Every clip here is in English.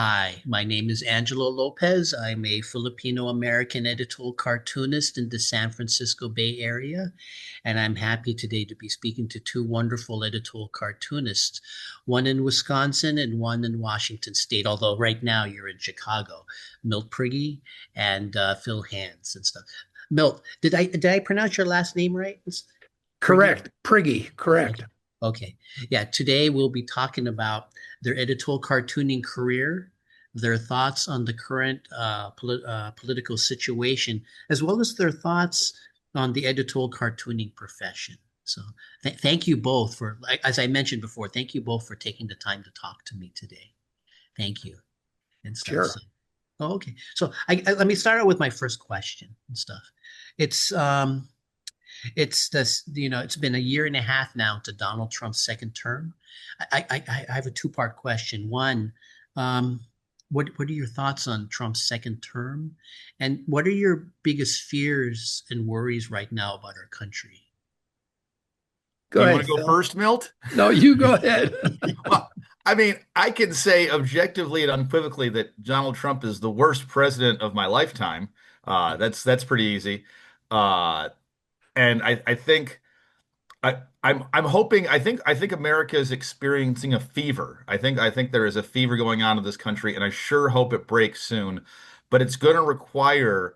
Hi, my name is Angelo Lopez. I'm a Filipino-American editorial cartoonist in the San Francisco Bay Area, and I'm happy today to be speaking to two wonderful editorial cartoonists, one in Wisconsin and one in Washington State, although right now you're in Chicago, Milt Priggee and Phil Hands and stuff. Milt, did I pronounce your last name right? Correct. Priggee, correct. Okay. Yeah, today we'll be talking about their editorial cartooning career, their thoughts on the current political situation, as well as their thoughts on the editorial cartooning profession. So thank you both for, as I mentioned before, thank you both for taking the time to talk to me today. Thank you and stuff. Sure. So, okay. So let me start out with my first question and stuff. It's um, it's this, it's been a year and a half now to Donald Trump's second term. I have a two-part question. One, um, what are your thoughts on Trump's second term? And what are your biggest fears and worries right now about our country? Go You ahead, want to go Phil. first, Milt? No, you go ahead. Well, I mean, I can say objectively and unequivocally that Donald Trump is the worst president of my lifetime. That's pretty easy. Uh, and I think I'm hoping I think America is experiencing a fever. I think there is a fever going on in this country, and I sure hope it breaks soon. But it's going to require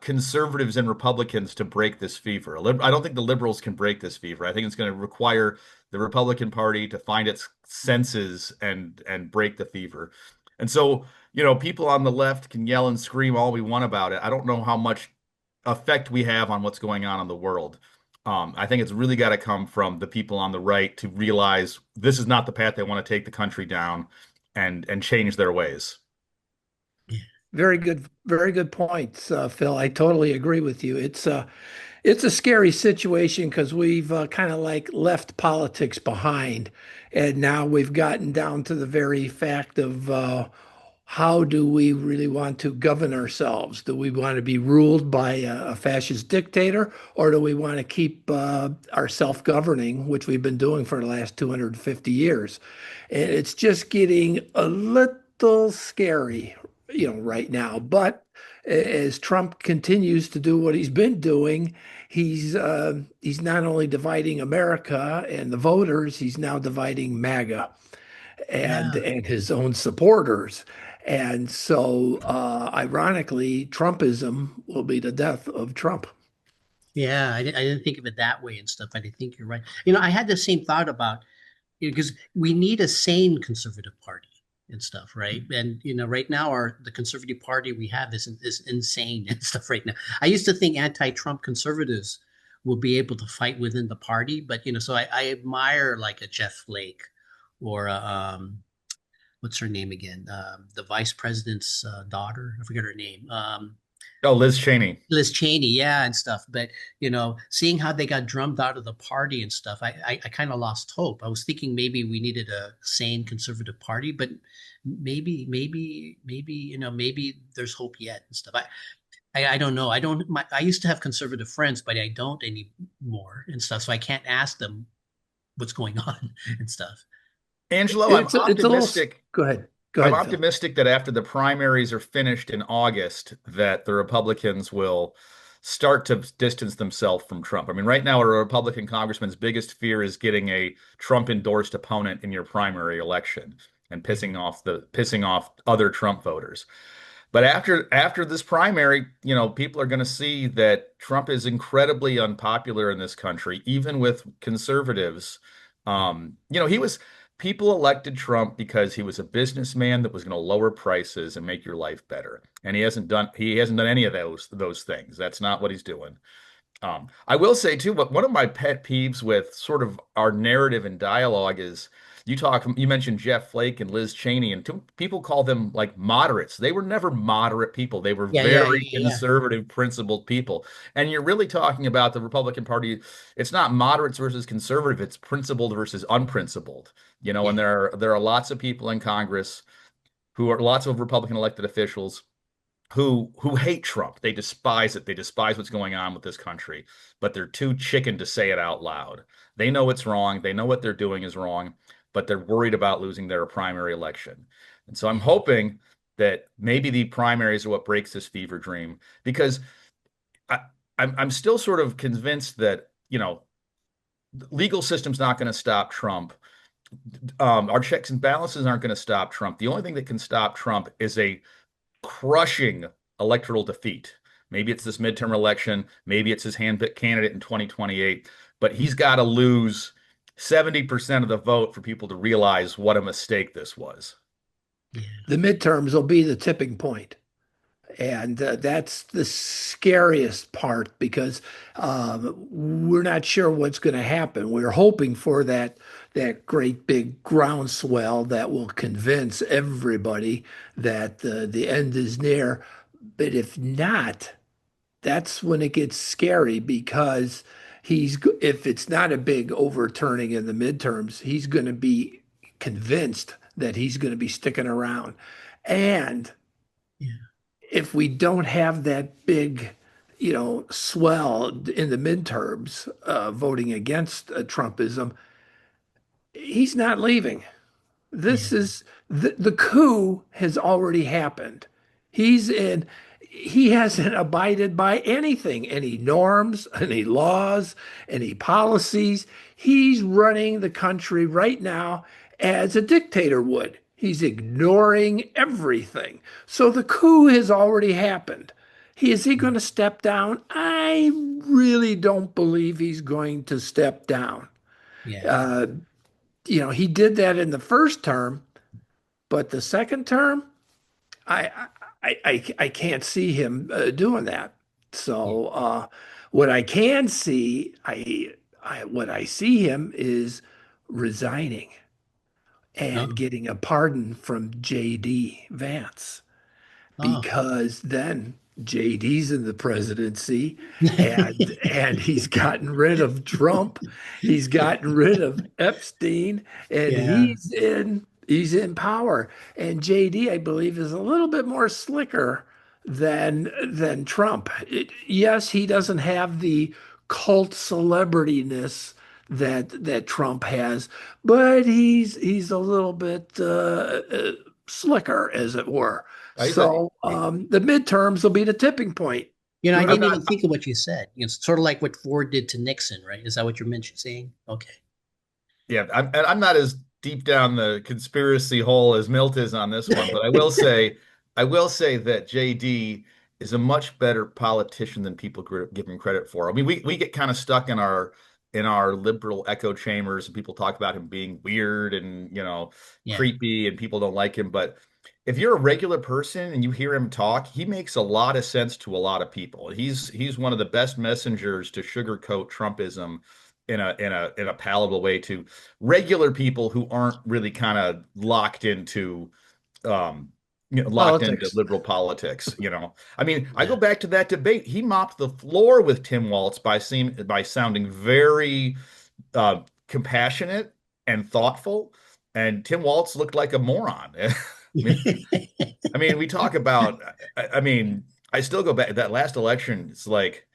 conservatives and Republicans to break this fever. I don't think the liberals can break this fever. I think it's going to require the Republican Party to find its senses and break the fever. And so, people on the left can yell and scream all we want about it. I don't know how much effect we have on what's going on in the world. I think it's really got to come from the people on the right to realize this is not the path they want to take the country down and change their ways. Very good points, Phil. I totally agree with you. It's a scary situation because we've kind of like left politics behind, and now we've gotten down to the very fact of how do we really want to govern ourselves? Do we want to be ruled by a fascist dictator, or do we want to keep our self-governing, which we've been doing for the last 250 years? And it's just getting a little scary, right now. But as Trump continues to do what he's been doing, he's not only dividing America and the voters, he's now dividing MAGA and Yeah. and his own supporters. And so, ironically, Trumpism will be the death of Trump. Yeah, I didn't think of it that way and stuff. I think you're right. I had the same thought about, because we need a sane conservative party and stuff, right? And right now the conservative party we have is insane and stuff right now. I used to think anti-Trump conservatives will be able to fight within the party, but so I admire like a Jeff Flake or what's her name again? The vice president's daughter. I forget her name. Oh, Liz Cheney. Liz Cheney, yeah, and stuff. But seeing how they got drummed out of the party and stuff, I kind of lost hope. I was thinking maybe we needed a sane conservative party, but maybe there's hope yet and stuff. I don't know. I used to have conservative friends, but I don't anymore and stuff. So I can't ask them what's going on and stuff. Angelo, It's a little. Go ahead. Go I'm ahead, Phil. optimistic that after the primaries are finished in August, that the Republicans will start to distance themselves from Trump. I mean, right now, a Republican congressman's biggest fear is getting a Trump-endorsed opponent in your primary election and pissing off other Trump voters. But after this primary, people are going to see that Trump is incredibly unpopular in this country, even with conservatives. He was people elected Trump because he was a businessman that was going to lower prices and make your life better. And he hasn't done any of those things. That's not what he's doing. I will say too, but one of my pet peeves with sort of our narrative and dialogue is you mentioned Jeff Flake and Liz Cheney, and people call them like moderates. They were never moderate people. They were Yeah, yeah, very yeah, conservative, principled people. And you're really talking about the Republican Party. It's not moderates versus conservative. It's principled versus unprincipled. yeah, And there are lots of people in Congress who are lots of Republican elected officials who hate Trump. They despise it. They despise what's going on with this country, but they're too chicken to say it out loud. They know it's wrong. They know what they're doing is wrong, but they're worried about losing their primary election. And so I'm yeah, hoping that maybe the primaries are what breaks this fever dream, because I, I'm still sort of convinced that, the legal system's not going to stop Trump. Our checks and balances aren't going to stop Trump. The only thing that can stop Trump is a crushing electoral defeat. Maybe it's this midterm election. Maybe it's his hand-picked candidate in 2028. But he's got to lose 70% of the vote for people to realize what a mistake this was. yeah, The midterms will be the tipping point. And that's the scariest part because we're not sure what's going to happen. We're hoping for that great big groundswell that will convince everybody that the end is near. But if not, that's when it gets scary because if it's not a big overturning in the midterms, he's going to be convinced that he's going to be sticking around. And yeah, if we don't have that big, swell in the midterms, voting against Trumpism, he's not leaving. yeah, This is the coup has already happened. He's in, he hasn't abided by anything, any norms, any laws, any policies. He's running the country right now as a dictator would. He's ignoring everything. So the coup has already happened. Is he going to step down? I really don't believe he's going to step down. Yeah. Uh, he did that in the first term, but the second term, I I can't see him doing that. Yeah. So what I can see, what I see him is resigning and Oh. getting a pardon from JD Vance, Oh. because then JD's in the presidency, and he's gotten rid of Trump, he's gotten rid of Epstein, and Yeah. he's in power. And JD, I believe, is a little bit more slicker than Trump. Yes, he doesn't have the cult celebrityness that Trump has, but he's a little bit slicker, as it were. I said, So the midterms will be the tipping point. I I'm didn't not. even think of what you said. It's sort of like what Ford did to Nixon, right? Is that what you're mentioning? Saying? Okay. Yeah, I'm not as deep down the conspiracy hole as Milt is on this one, but I will say that JD is a much better politician than people give him credit for. I mean, we get kind of stuck in our liberal echo chambers, and people talk about him being weird and Yeah. creepy, and people don't like him. But if you're a regular person and you hear him talk, he makes a lot of sense to a lot of people. He's one of the best messengers to sugarcoat Trumpism in a palatable way to regular people who aren't really kind of um locked into Politics. liberal politics. I mean, I go Yeah. back to that debate. He mopped the floor with Tim Walz by sounding very compassionate and thoughtful, and Tim Walz looked like a moron. I mean, we talk about. I mean, I still go back that last election. It's like,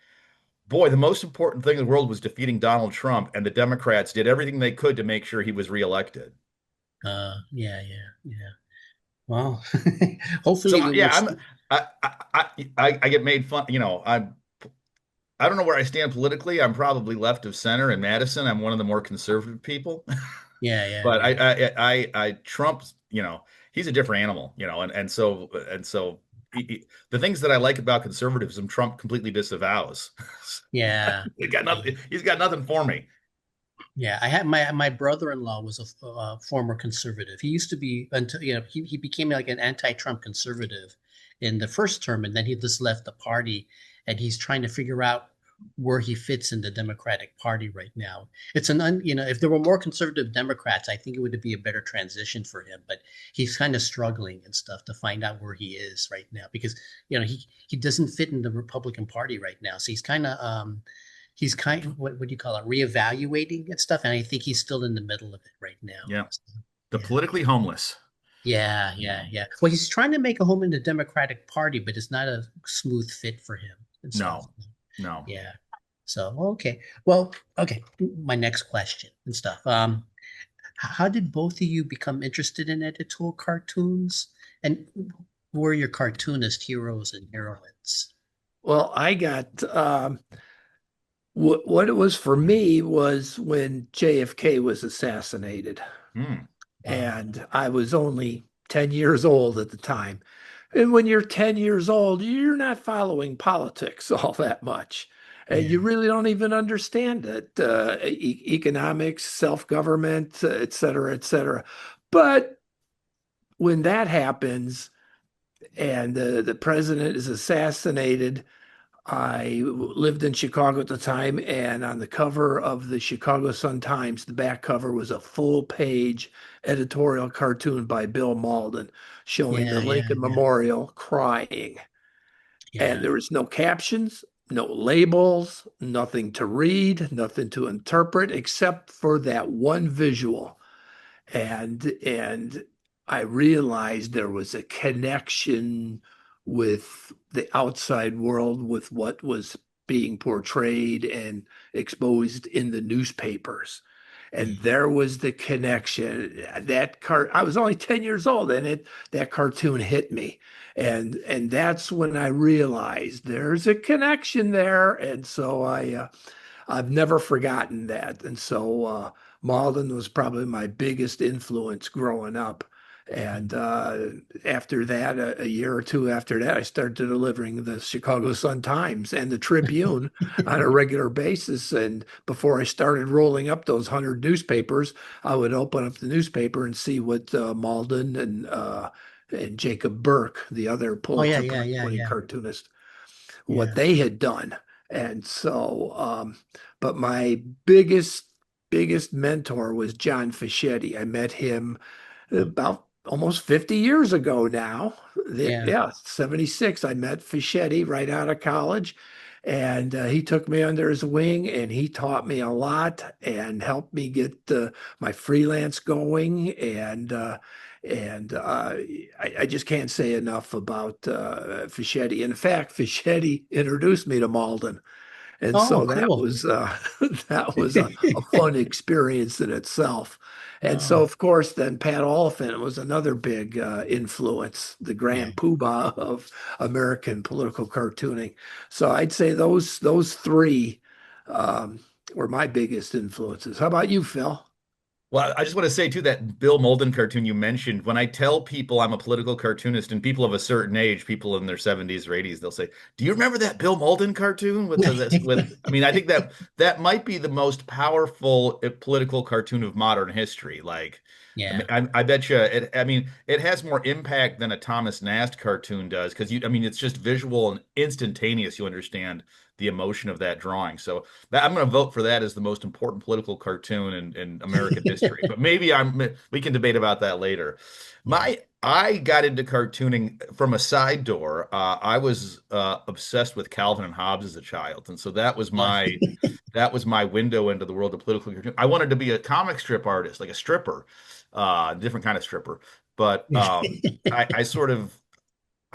boy, the most important thing in the world was defeating Donald Trump, and the Democrats did everything they could to make sure he was reelected. Yeah. Yeah. Yeah. Well, hopefully So we will. yeah, I get made fun. I don't know where I stand politically. I'm probably left of center in Madison. I'm one of the more conservative people. Yeah. Yeah. But Yeah. Trump, he's a different animal, and so the things that I like about conservatism, Trump completely disavows. Yeah. He's got Yeah. nothing. He's got nothing for me. Yeah, I had my brother-in-law was a former conservative. He used to be until he became like an anti-Trump conservative in the first term, and then he just left the party, and he's trying to figure out where he fits in the Democratic Party right now. It's if there were more conservative Democrats, I think it would be a better transition for him. But he's kind of struggling and stuff to find out where he is right now because he doesn't fit in the Republican Party right now. So he's kind of what do you call it, reevaluating and stuff, and I think he's still in the middle of it right now. Yeah, So, the yeah. politically homeless. Yeah, yeah, yeah. Well, he's trying to make a home in the Democratic Party, but it's not a smooth fit for him and stuff. No, no. Yeah. So, okay. Well, okay. My next question and stuff. How did both of you become interested in editorial cartoons? And who are your cartoonist heroes and heroines? Well, I got what it was for me was when JFK was assassinated, Hmm. and I was only 10 years old at the time. And when you're 10 years old, you're not following politics all that much. And Yeah. you really don't even understand it, economics, self-government, et cetera, et cetera. But when that happens and the president is assassinated, I lived in Chicago at the time, and on the cover of the Chicago Sun-Times, the back cover was a full-page editorial cartoon by Bill Malden showing the Yeah, yeah, Lincoln yeah, Memorial crying. And yeah, there was no captions, no labels, nothing to read, nothing to interpret, except for that one visual. And I realized there was a connection with the outside world, with what was being portrayed and exposed in the newspapers. And yeah. there was the connection. I was only 10 years old, and that cartoon hit me. And that's when I realized there's a connection there. And so I've never forgotten that. And so Malden was probably my biggest influence growing up. And after that, a year or two after that, I started delivering the Chicago Sun-Times and the Tribune on a regular basis. And before I started rolling up those 100 newspapers, I would open up the newspaper and see what Malden and Jacob Burke, the other Oh yeah, Pulitzer yeah, Prize yeah, winning yeah, cartoonist, what yeah. they had done. And so, but my biggest mentor was John Fischetti. I met him about almost 50 years ago now. Yeah. Yeah, 76. I met Fischetti right out of college. And he took me under his wing and he taught me a lot and helped me get my freelance going. And I just can't say enough about Fischetti. In fact, Fischetti introduced me to Malden. And Oh, so that cool. was that was a fun experience in itself. And so, Oh, of course, then Pat Oliphant was another big influence, the yeah. grand poobah of American political cartooning. So I'd say those three um, were my biggest influences. How about you, Phil? Well, I just want to say too that Bill Molden cartoon you mentioned, when I tell people I'm a political cartoonist and people of a certain age, people in their 70s or 80s, they'll say, "Do you remember that Bill Molden cartoon with the this with I mean, I think that that might be the most powerful political cartoon of modern history. Like I mean, Yeah. I bet you I mean, it has more impact than a Thomas Nast cartoon does because I mean, it's just visual and instantaneous. You understand the emotion of that drawing. So I'm going to vote for that as the most important political cartoon in American history. But maybe we can debate about that later. Yeah. I got into cartooning from a side door. I was obsessed with Calvin and Hobbes as a child, and so Oh, that was my window into the world of political cartoon. I wanted to be a comic strip artist, like a stripper, different kind of stripper. But I sort of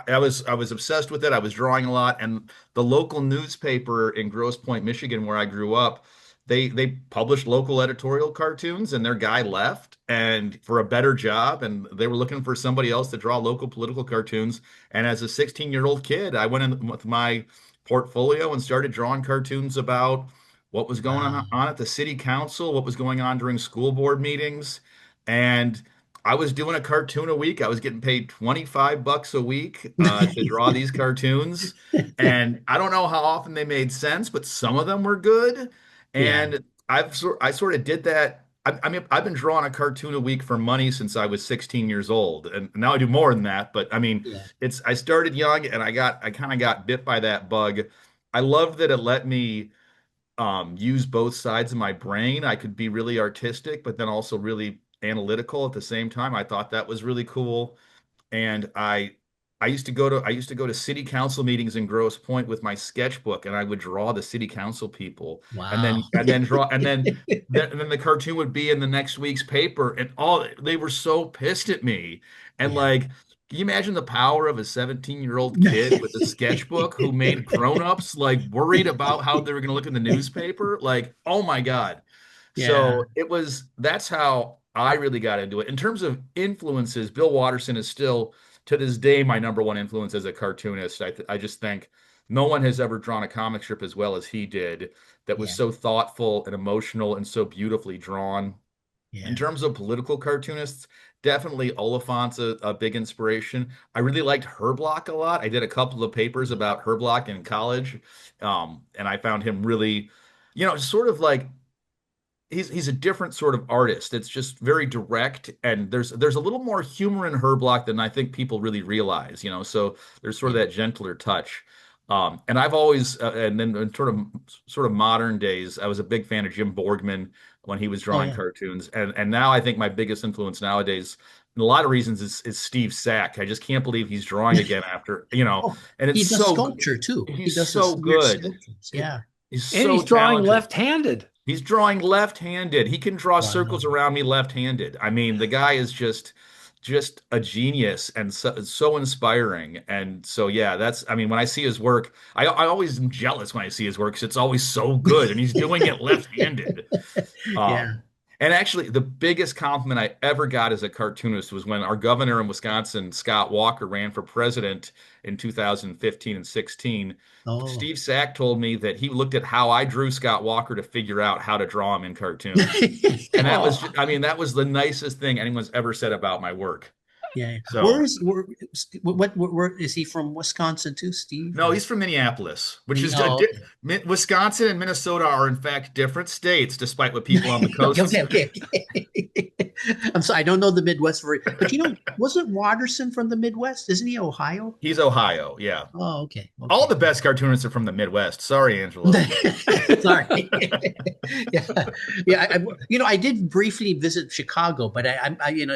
I was obsessed with it. I was drawing a lot, and the local newspaper in Grosse Pointe, Michigan, where I grew up, they published local editorial cartoons, and their guy left and for a better job, and they were looking for somebody else to draw local political cartoons. And as a 16-year-old kid, I went in with my portfolio and started drawing cartoons about what was going wow. on at the city council, what was going on during school board meetings, and I was doing a cartoon a week. I was getting paid 25 bucks a week to draw these cartoons. And I don't know how often they made sense, but some of them were good. Yeah. And I sort of did that. I mean, I've been drawing a cartoon a week for money since I was 16 years old. And now I do more than that. But I mean, Yeah. I started young and I kind of got bit by that bug. I love that it let me use both sides of my brain. I could be really artistic, but then also really analytical at the same time. I thought that was really cool. And I used to go to city council meetings in Grosse Pointe with my sketchbook, and I would draw the city council people, Wow. and then draw and then the cartoon would be in the next week's paper, and all they were so pissed at me. And Yeah. like, can you imagine the power of a 17-year-old kid with a sketchbook who made grown-ups like worried about how they were going to look in the newspaper? Like, oh my God. Yeah. So that's how I really got into it. In terms of influences, Bill Watterson is still to this day my number one influence as a cartoonist. I just think no one has ever drawn a comic strip as well as he did that was Yeah. so thoughtful and emotional and so beautifully drawn. In Yeah. terms of political cartoonists, definitely Oliphant's a big inspiration. I really liked Herblock a lot. I did a couple of papers about Herblock in college, and I found him really, sort of like he's a different sort of artist. It's just very direct, and there's a little more humor in Herblock than I think people really realize. So there's sort of Yeah. that gentler touch. And I've always, and then in sort of modern days, I was a big fan of Jim Borgman when he was Oh drawing yeah. cartoons, and now I think my biggest influence nowadays, in a lot of reasons, is Steve Sack. I just can't believe he's drawing again after, Oh, and he it's does so sculpture too. He he's does this so weird good. sculptures. Yeah. He's And so he's drawing talented. left-handed. He's drawing left-handed. He can draw Wow. circles around me left-handed. I mean, the guy is just a genius and so inspiring. And so yeah, I mean, when I see his work, I always am jealous when I see his work 'cause it's always so good and he's doing it left-handed. Yeah. Um, and actually, the biggest compliment I ever got as a cartoonist was when our governor in Wisconsin, Scott Walker, ran for president in 2015 and 16. Oh. Steve Sack told me that he looked at how I drew Scott Walker to figure out how to draw him in cartoons. And that was, Oh, I mean, that was the nicest thing anyone's ever said about my work. Yeah. So Where is he from? Wisconsin too, Steve? no, he's from Minneapolis, which is Oh, Wisconsin and Minnesota are in fact different states, despite what people on the okay. coast. Okay. I'm sorry, I don't know the Midwest very, but wasn't Watterson from the Midwest? Isn't he Ohio? He's Ohio, yeah. Oh, okay. All Okay. the best cartoonists are from the Midwest. Sorry, Angelo. Sorry. Yeah. Yeah. I did briefly visit Chicago, but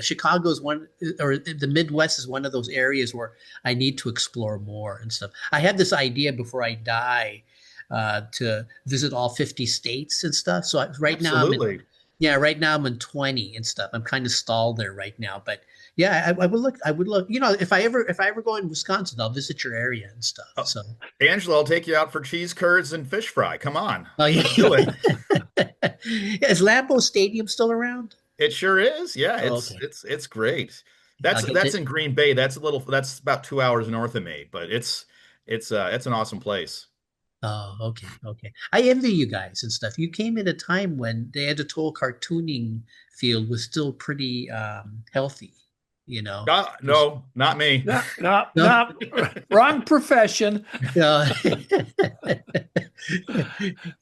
Chicago's one, or the Midwest is one of those areas where I need to explore more and stuff. I had this idea before I die to visit all 50 states and stuff. So right now Absolutely. right now I'm in 20 and stuff. I'm kind of stalled there right now, but yeah, I would look, if I ever go in Wisconsin, I'll visit your area and stuff. Oh, So, Angelo, I'll take you out for cheese curds and fish fry. Come on, oh yeah. let's do it. Is Lambeau Stadium still around? It sure is. Yeah, Oh, it's okay. it's great. I'll get That's to, in Green Bay. That's about 2 hours north of me, but it's an awesome place. oh, okay, okay. I envy you guys and stuff. You came at a time when the editorial cartooning field was still pretty healthy, you know. Just No, not me. No, no, no. no, wrong profession. Uh,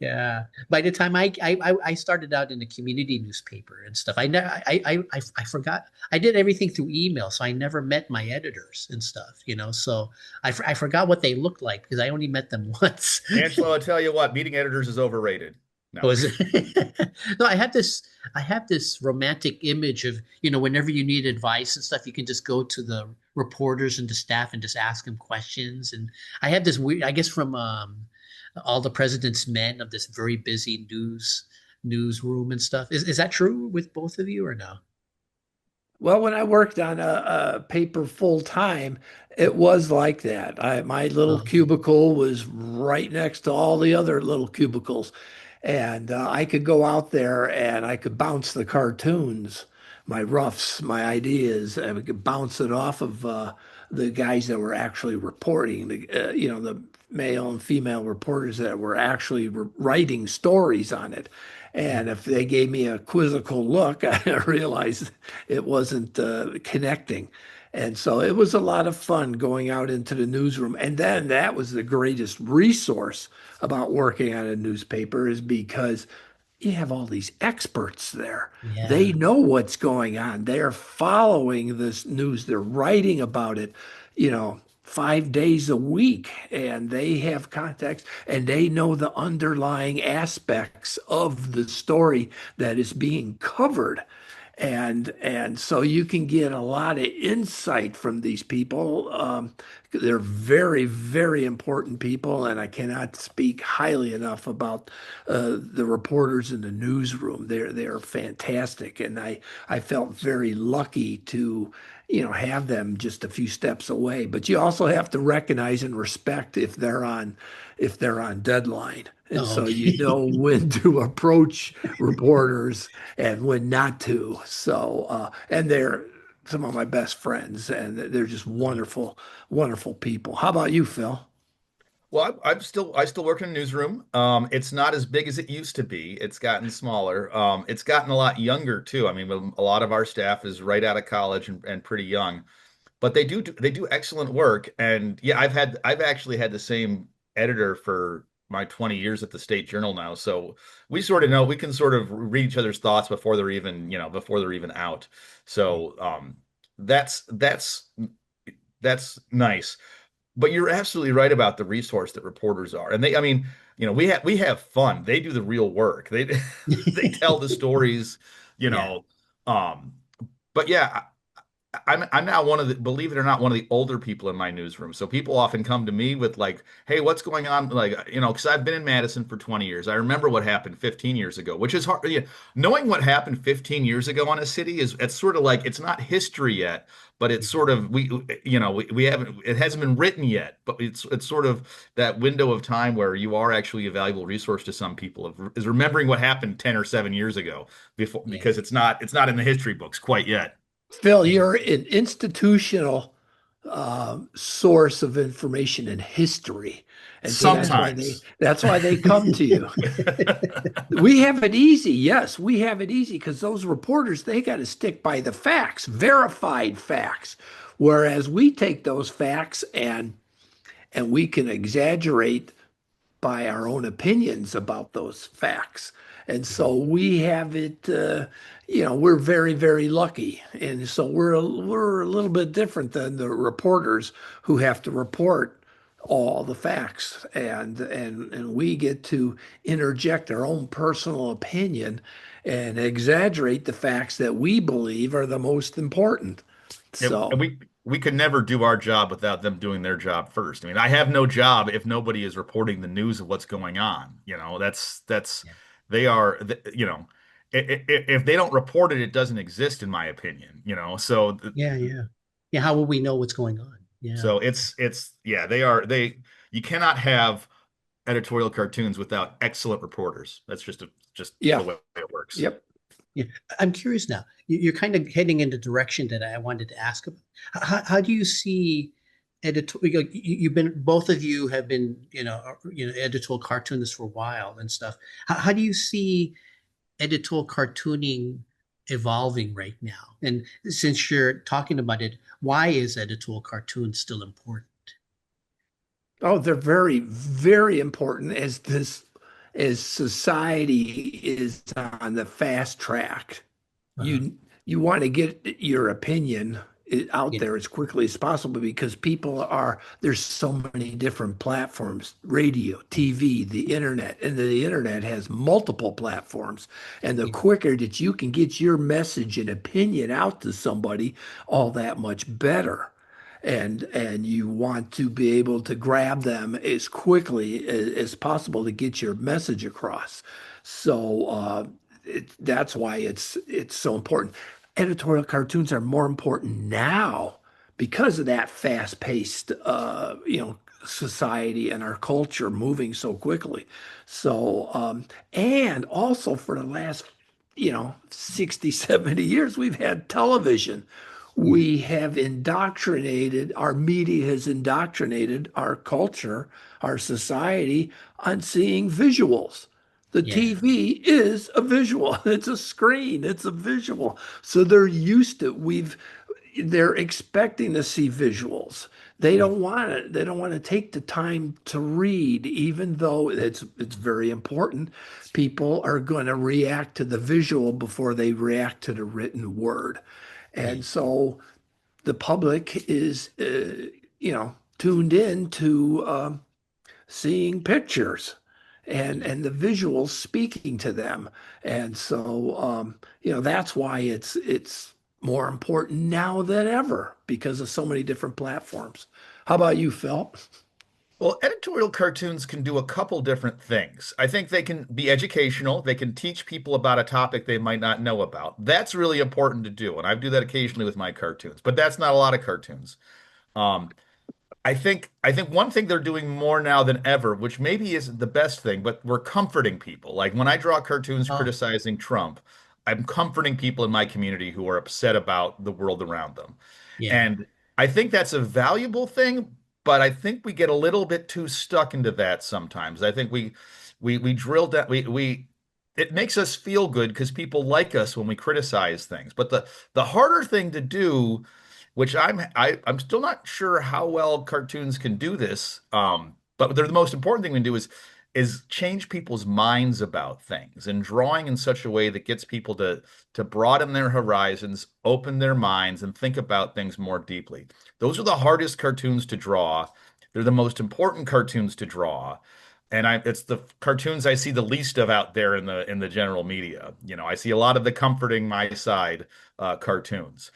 yeah. By the time I started out in the community newspaper and stuff, I forgot I did everything through email, so I never met my editors and stuff, So I forgot what they looked like because I only met them once. Angelo, I tell you what, meeting editors is overrated. No. Was it? No, I have this romantic image of, whenever you need advice and stuff, you can just go to the reporters and the staff and just ask them questions. And I have this weird, I guess from All the President's Men, of this very busy newsroom and stuff. Is that true with both of you or no? Well, when I worked on a paper full time, it was like that. My little Oh, cubicle was right next to all the other little cubicles. And I could go out there and I could bounce the cartoons, my roughs, my ideas, and we could bounce it off of the guys that were actually reporting, the male and female reporters that were actually writing stories on it. And if they gave me a quizzical look, I realized it wasn't connecting. And so it was a lot of fun going out into the newsroom. And then that was the greatest resource about working on a newspaper is because you have all these experts there. yeah, They know what's going on. They're following this news. They're writing about it, 5 days a week, and they have context and they know the underlying aspects of the story that is being covered. And so you can get a lot of insight from these people. They're very, very important people, and I cannot speak highly enough about the reporters in the newsroom. They're fantastic, and I felt very lucky to have them just a few steps away. But you also have to recognize and respect if they're on deadline. And oh, so you know okay. when to approach reporters and when not to. So, and they're some of my best friends, and they're just wonderful, wonderful people. How about you, Phil? Well, I still work in a newsroom. It's not as big as it used to be. It's gotten smaller. It's gotten a lot younger too. I mean, a lot of our staff is right out of college and pretty young, but they do excellent work. And yeah, I've actually had the same editor for my 20 years at the State Journal now. So we sort of know we can sort of read each other's thoughts before they're even out. So that's nice. But you're absolutely right about the resource that reporters are. And I mean, we have fun. They do the real work. They they tell the stories, you Yeah, know. Um, but yeah, I'm now believe it or not, one of the older people in my newsroom. So people often come to me with like, "Hey, what's going on?" Like, because I've been in Madison for 20 years. I remember what happened 15 years ago, which is hard. Yeah, knowing what happened 15 years ago on a city it's sort of like it's not history yet, but it's yeah, sort of we haven't it hasn't been written yet, but it's sort of that window of time where you are actually a valuable resource to some people is remembering what happened 10 or 7 years ago before yeah, because it's not in the history books quite yet. Phil, yeah. you're an institutional source of information in history. And so Yeah. Sometimes. that's why they come to you. We have it easy. Yes, we have it easy because those reporters, they got to stick by the facts, verified facts. Whereas we take those facts and we can exaggerate by our own opinions about those facts. And so we have it, we're very, very lucky. And so we're a little bit different than the reporters who have to report all the facts and we get to interject our own personal opinion and exaggerate the facts that we believe are the most important. And So, we could never do our job without them doing their job first. I mean, I have no job if nobody is reporting the news of what's going on. That's Yeah. they are, if they don't report it, it doesn't exist in my opinion, So Yeah. Yeah. Yeah. How will we know what's going on? Yeah. so it's yeah, they you cannot have editorial cartoons without excellent reporters. That's just the yeah, way it works. yep. Yeah. I'm curious now. You're kind of heading in the direction that I wanted to ask about. How do you see editorial? You've been both of you have been editorial cartoonists for a while and stuff. How do you see editorial cartooning evolving right now? And since you're talking about it, why is editorial cartoon still important? Oh, they're very, very important as society is on the fast track. Uh-huh. You want to get your opinion out Yeah. there as quickly as possible because there's so many different platforms, radio, TV, the internet, and the internet has multiple platforms. And the Yeah. quicker that you can get your message and opinion out to somebody, all that much better. And you want to be able to grab them as quickly as possible to get your message across. So that's why it's so important. Editorial cartoons are more important now because of that fast-paced, society and our culture moving so quickly. So, and also for the last, 60, 70 years, we've had television. Yeah. We have indoctrinated, our media has indoctrinated our culture, our society on seeing visuals. The Yeah. TV is a visual. It's a screen. It's a visual. So they're used to they're expecting to see visuals. They Yeah. don't want it. They don't want to take the time to read, even though it's very important. People are going to react to the visual before they react to the written word. Yeah. And so the public is, tuned in to seeing pictures Yeah. and the visuals speaking to them. And so, that's why it's more important now than ever because of so many different platforms. How about you, Phil? Well, editorial cartoons can do a couple different things. I think they can be educational. They can teach people about a topic they might not know about. That's really important to do, and I do that occasionally with my cartoons, but that's not a lot of cartoons. Um, I think one thing they're doing more now than ever, which maybe isn't the best thing, but we're comforting people. Like when I draw cartoons Oh, criticizing Trump, I'm comforting people in my community who are upset about the world around them. yeah. And I think that's a valuable thing, but I think we get a little bit too stuck into that sometimes. I think we drill down we it makes us feel good because people like us when we criticize things. But the harder thing to do, which I'm still not sure how well cartoons can do this, but they're the most important thing we can do is change people's minds about things and drawing in such a way that gets people to broaden their horizons, open their minds, and think about things more deeply. Those are the hardest cartoons to draw. They're the most important cartoons to draw. And it's the cartoons I see the least of out there in the general media. I see a lot of the comforting my side cartoons.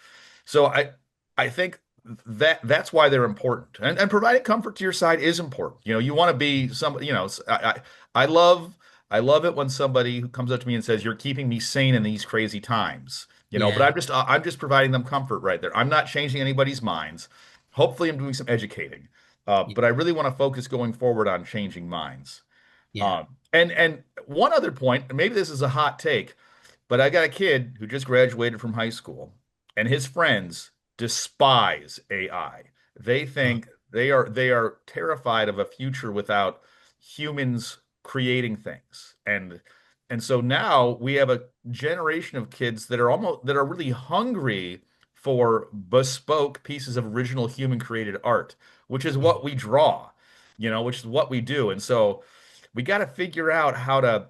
So I think that's why they're important. And providing comfort to your side is important. You want to be somebody, I I love it when somebody who comes up to me and says, "You're keeping me sane in these crazy times." But Yeah. I'm just providing them comfort right there. I'm not changing anybody's minds. Hopefully, I'm doing some educating. Yeah. But I really want to focus going forward on changing minds. Yeah. And one other point, and maybe this is a hot take, but I got a kid who just graduated from high school, and his friends despise AI. They Uh, think they are terrified of a future without humans creating things. And so now we have a generation of kids that are really hungry for bespoke pieces of original human created art, which is yeah, what we draw, which is what we do. And so we got to figure out how to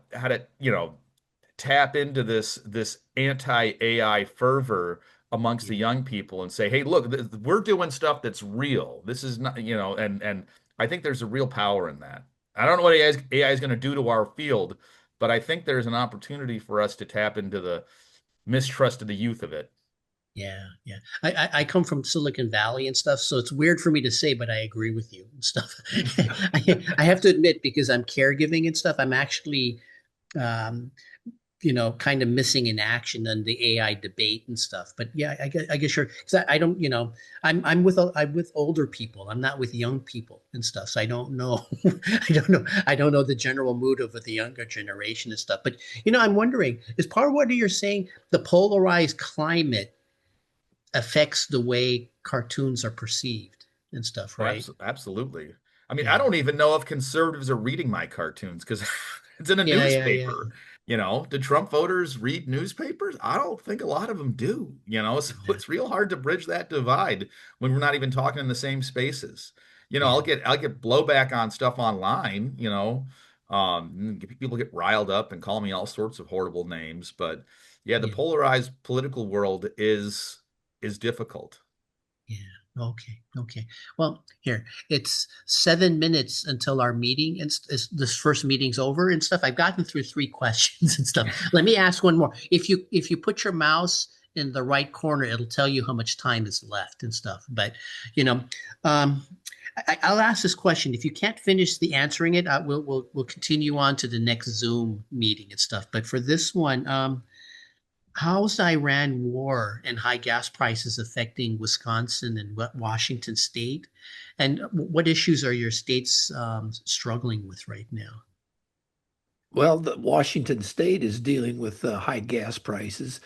tap into this anti-AI fervor amongst yeah, the young people and say, "Hey, look, we're doing stuff that's real. This is not, and I think there's a real power in that. I don't know what AI is going to do to our field, but I think there's an opportunity for us to tap into the mistrust of the youth of it." yeah, yeah. I come from Silicon Valley and stuff, so it's weird for me to say, but I agree with you and stuff. I have to admit, because I'm caregiving and stuff, I'm actually um, kind of missing in action on the AI debate and stuff. But yeah, I guess sure. Because I don't, I'm with older people. I'm not with young people and stuff. So I don't know. I don't know the general mood of the younger generation and stuff. But I'm wondering, is part of what you're saying the polarized climate affects the way cartoons are perceived and stuff, Oh, right? absolutely. I mean, I Yeah. don't even know if conservatives are reading my cartoons because it's in a Yeah, yeah, yeah. newspaper. Do Trump voters read newspapers? I don't think a lot of them do, so Yeah. it's real hard to bridge that divide when we're not even talking in the same spaces. Yeah. I'll get blowback on stuff online, people get riled up and call me all sorts of horrible names, but yeah, the Yeah. polarized political world is difficult. Yeah. Okay. Okay. Well, here it's 7 minutes until our meeting, and this first meeting's over and stuff. I've gotten through three questions and stuff. Let me ask one more. If you put your mouse in the right corner, it'll tell you how much time is left and stuff. But you know, um, I'll ask this question. If you can't finish the answering it, we'll continue on to the next Zoom meeting and stuff. But for this one, how's the Iran war and high gas prices affecting Wisconsin and Washington state? And what issues are your states struggling with right now? Well, the Washington State is dealing with high gas prices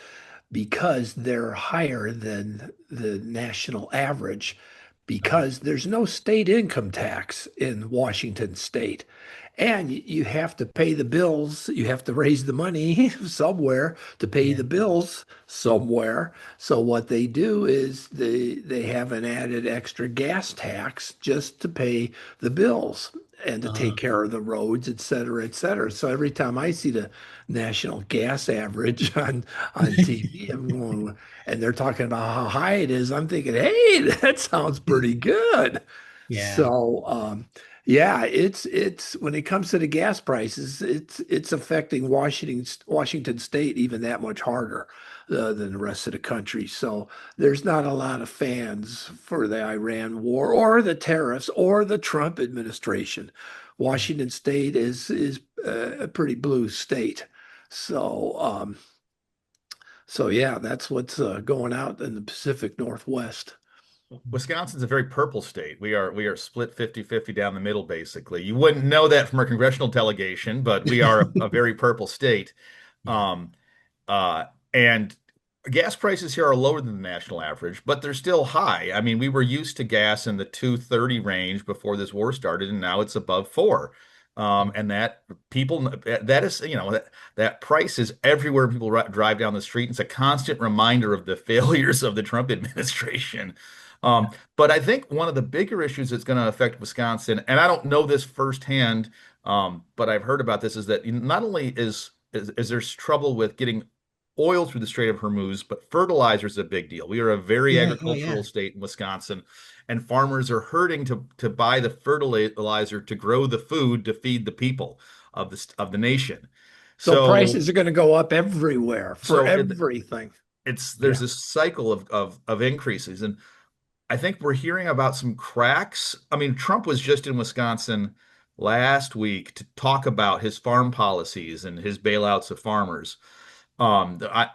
because they're higher than the national average Uh, because there's no state income tax in Washington State. And you have to pay the bills. You have to raise the money somewhere to pay Yeah. the bills somewhere. So what they do is they have an added extra gas tax just to pay the bills and to take Uh, care of the roads, et cetera, et cetera. So every time I see the national gas average on TV, I'm going, and they're talking about how high it is, I'm thinking, hey, that sounds pretty good. yeah. So yeah, it's when it comes to the gas prices, it's affecting Washington State even that much harder than the rest of the country. So there's not a lot of fans for the Iran war or the tariffs or the Trump administration. Yeah. Washington State is a pretty blue state. So so yeah, that's what's going out in the Pacific Northwest. Wisconsin's a very purple state. We are split 50-50 down the middle, basically. You wouldn't know that from our congressional delegation, but we are a very purple state. Yeah. Um, and gas prices here are lower than the national average, but they're still high. I mean, we were used to gas in the 2.30 range before this war started, and now it's above 4. And that people that is, that price is everywhere people drive down the street. It's a constant reminder of the failures of the Trump administration. But I think one of the bigger issues that's going to affect Wisconsin, and I don't know this firsthand, but I've heard about this, is that not only is there's trouble with getting oil through the Strait of Hormuz, but fertilizer is a big deal. We are a very Yeah. Yeah. Yeah. agricultural state in Wisconsin, and farmers are hurting to buy the fertilizer to grow the food to feed the people of the nation. So So prices are going to go up everywhere for so everything. there's Yeah. this cycle of increases, and I think we're hearing about some cracks. I mean, Trump was just in Wisconsin last week to talk about his farm policies and his bailouts of farmers. I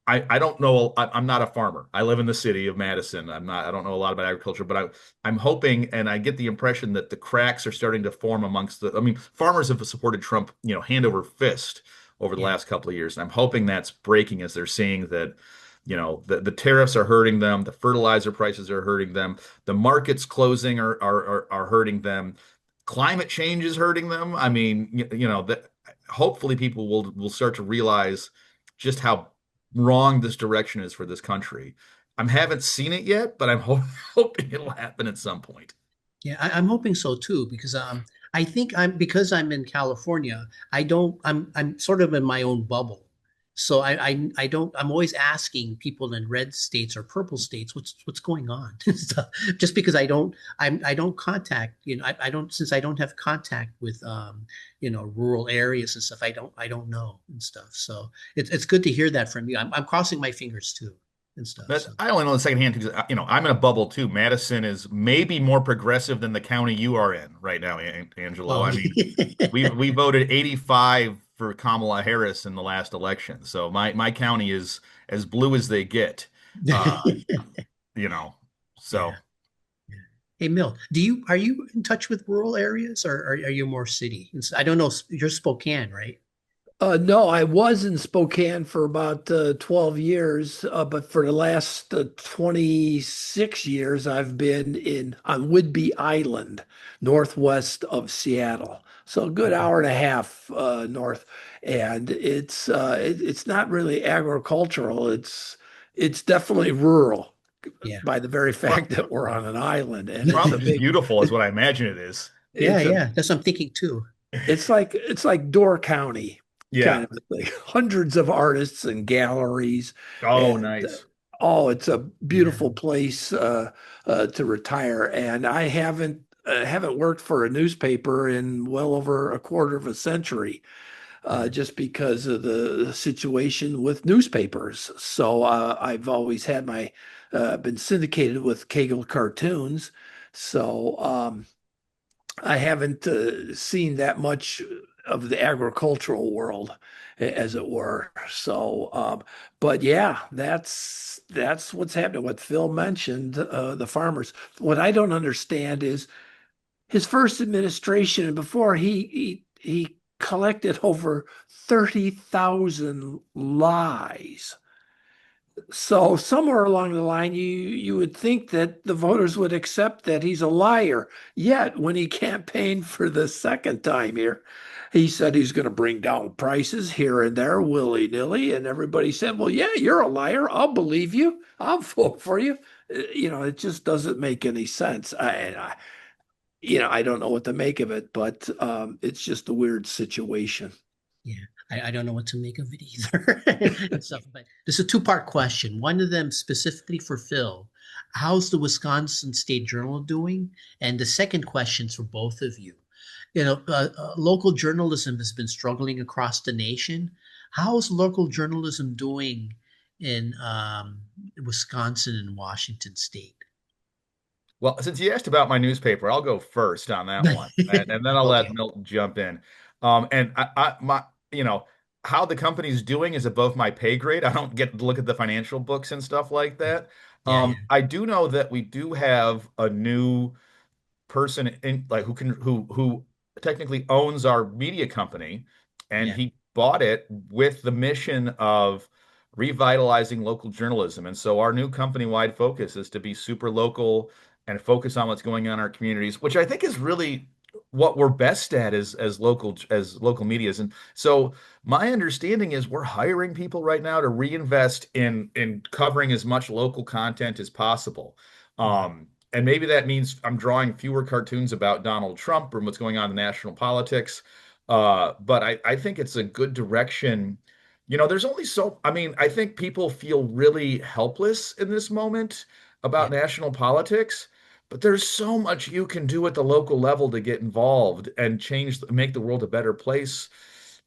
I don't know. I'm not a farmer. I live in the city of Madison. I don't know a lot about agriculture, but I'm hoping, and I get the impression that the cracks are starting to form amongst the. I mean, farmers have supported Trump, hand over fist over the Yeah. last couple of years, and I'm hoping that's breaking as they're seeing that. The tariffs are hurting them, the fertilizer prices are hurting them, the markets closing are hurting them, climate change is hurting them. I mean, that hopefully people will start to realize just how wrong this direction is for this country. I haven't seen it yet, but I'm hoping it'll happen at some point. Yeah, I'm hoping so too, because I think because I'm in California, I don't I'm sort of in my own bubble. So I don't I'm always asking people in red states or purple states what's going on. So, just because I don't contact, I don't, since I don't have contact with rural areas and stuff, I don't know and stuff. So it's good to hear that from you. I'm crossing my fingers too and stuff. That So I only know the secondhand because I'm in a bubble too. Madison is maybe more progressive than the county you are in right now, Angelo. oh I mean, we voted 85 for Kamala Harris in the last election, so my county is as blue as they get. Uh, you know, yeah. so Hey, Milt, are you in touch with rural areas, or are you more city? I don't know. You're Spokane, right? No, I was in Spokane for about 12 years, but for the last 26 years, I've been on Whidbey Island, northwest of Seattle. So a good Okay. hour and a half north, and it's not really agricultural. It's definitely rural Yeah. by the very pro fact that we're on an island, and it's a probably big beautiful is what I imagine it is. Yeah, it's a yeah. That's what I'm thinking too. it's like Door County kind Yeah. of a thing. Hundreds of artists and galleries, Oh, and nice. oh, it's a Yeah. beautiful place to retire. And I haven't worked for a newspaper in well over a quarter of a century, Yeah. just because of the situation with newspapers. So I've always had my been syndicated with Cagle Cartoons. So I haven't seen that much of the agricultural world, as it were. So, but yeah, that's what's happening. What Phil mentioned, the farmers. What I don't understand is his first administration, and before he collected over 30,000 lies. So somewhere along the line, you would think that the voters would accept that he's a liar. Yet when he campaigned for the second time here, he said he's going to bring down prices here and there willy-nilly, and everybody said, "Well, yeah, you're a liar. I'll believe you. I'll vote for you." It just doesn't make any sense. I don't know what to make of it, but it's just a weird situation. Yeah. I don't know what to make of it either and stuff. But this is a two-part question. One of them specifically for Phil. How's the Wisconsin State Journal doing? And the second question's for both of you. Local journalism has been struggling across the nation. How's local journalism doing in Wisconsin and Washington State? Well, since you asked about my newspaper, I'll go first on that one, and then I'll let Okay. Milton jump in. And you know, how the company's doing is above my pay grade. I don't get to look at the financial books and stuff like that. Yeah, yeah, I do know that we do have a new person in like who technically owns our media company, and yeah, he bought it with the mission of revitalizing local journalism. And so our new company-wide focus is to be super local and focus on what's going on in our communities, which I think is really what we're best at as local medias. And so my understanding is we're hiring people right now to reinvest in covering as much local content as possible. yeah, And maybe that means I'm drawing fewer cartoons about Donald Trump and what's going on in national politics. But I think it's a good direction. There's only I mean, I think people feel really helpless in this moment yeah, about national politics, but there's so much you can do at the local level to get involved and make the world a better place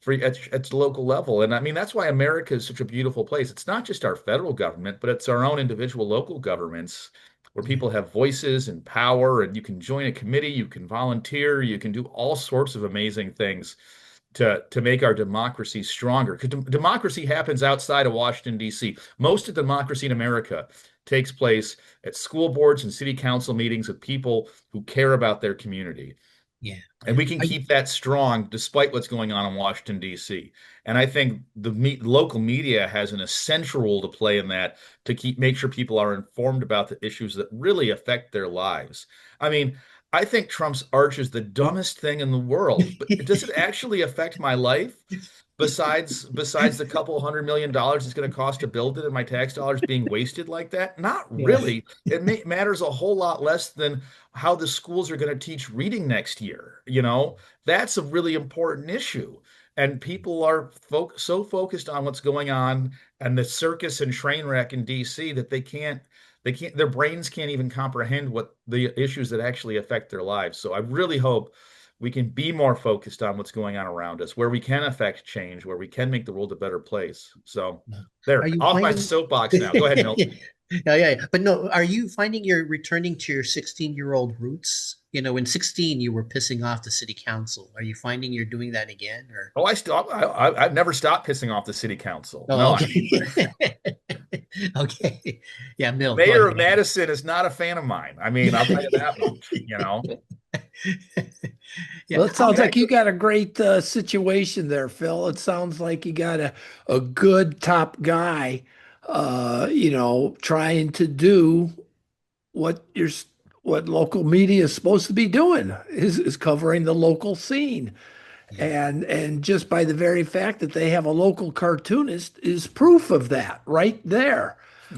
at the local level. And I mean, that's why America is such a beautiful place. It's not just our federal government, but it's our own individual local governments where yeah, people have voices and power, and you can join a committee, you can volunteer, you can do all sorts of amazing things to make our democracy stronger. Because democracy happens outside of Washington, D.C. Most of democracy in America takes place at school boards and city council meetings with people who care about their community. Yeah. And we can Are keep that strong despite what's going on in Washington, D.C. And I think the local media has an essential role to play in that to make sure people are informed about the issues that really affect their lives. I mean, I think Trump's arch is the dumbest thing in the world, but does it actually affect my life? Besides the couple $100 million it's going to cost to build it and my tax dollars being wasted like that? Not yeah. really. It matters a whole lot less than how the schools are going to teach reading next year. That's a really important issue. And people are so focused on what's going on and the circus and train wreck in DC that their brains can't even comprehend what the issues that actually affect their lives. So I really hope we can be more focused on what's going on around us, where we can affect change, where we can make the world a better place. So Are there, you off my finding soapbox now. Go ahead, Milt. Yeah, yeah, yeah. But no, are you finding you're returning to your 16-year-old roots? In 16 you were pissing off the city council. Are you finding you're doing that again or Oh, I've never stopped pissing off the city council. Oh, No, okay. Okay. Yeah, Milt, go Mayor ahead. of Madison is not a fan of mine. I mean, I'll tell you that much. Yeah. Well, it How sounds And like you got a great situation there, Phil. It sounds like you got a good top guy, trying to do what what local media is supposed to be doing is covering the local scene. yeah, And just by the very fact that they have a local cartoonist is proof of that right there.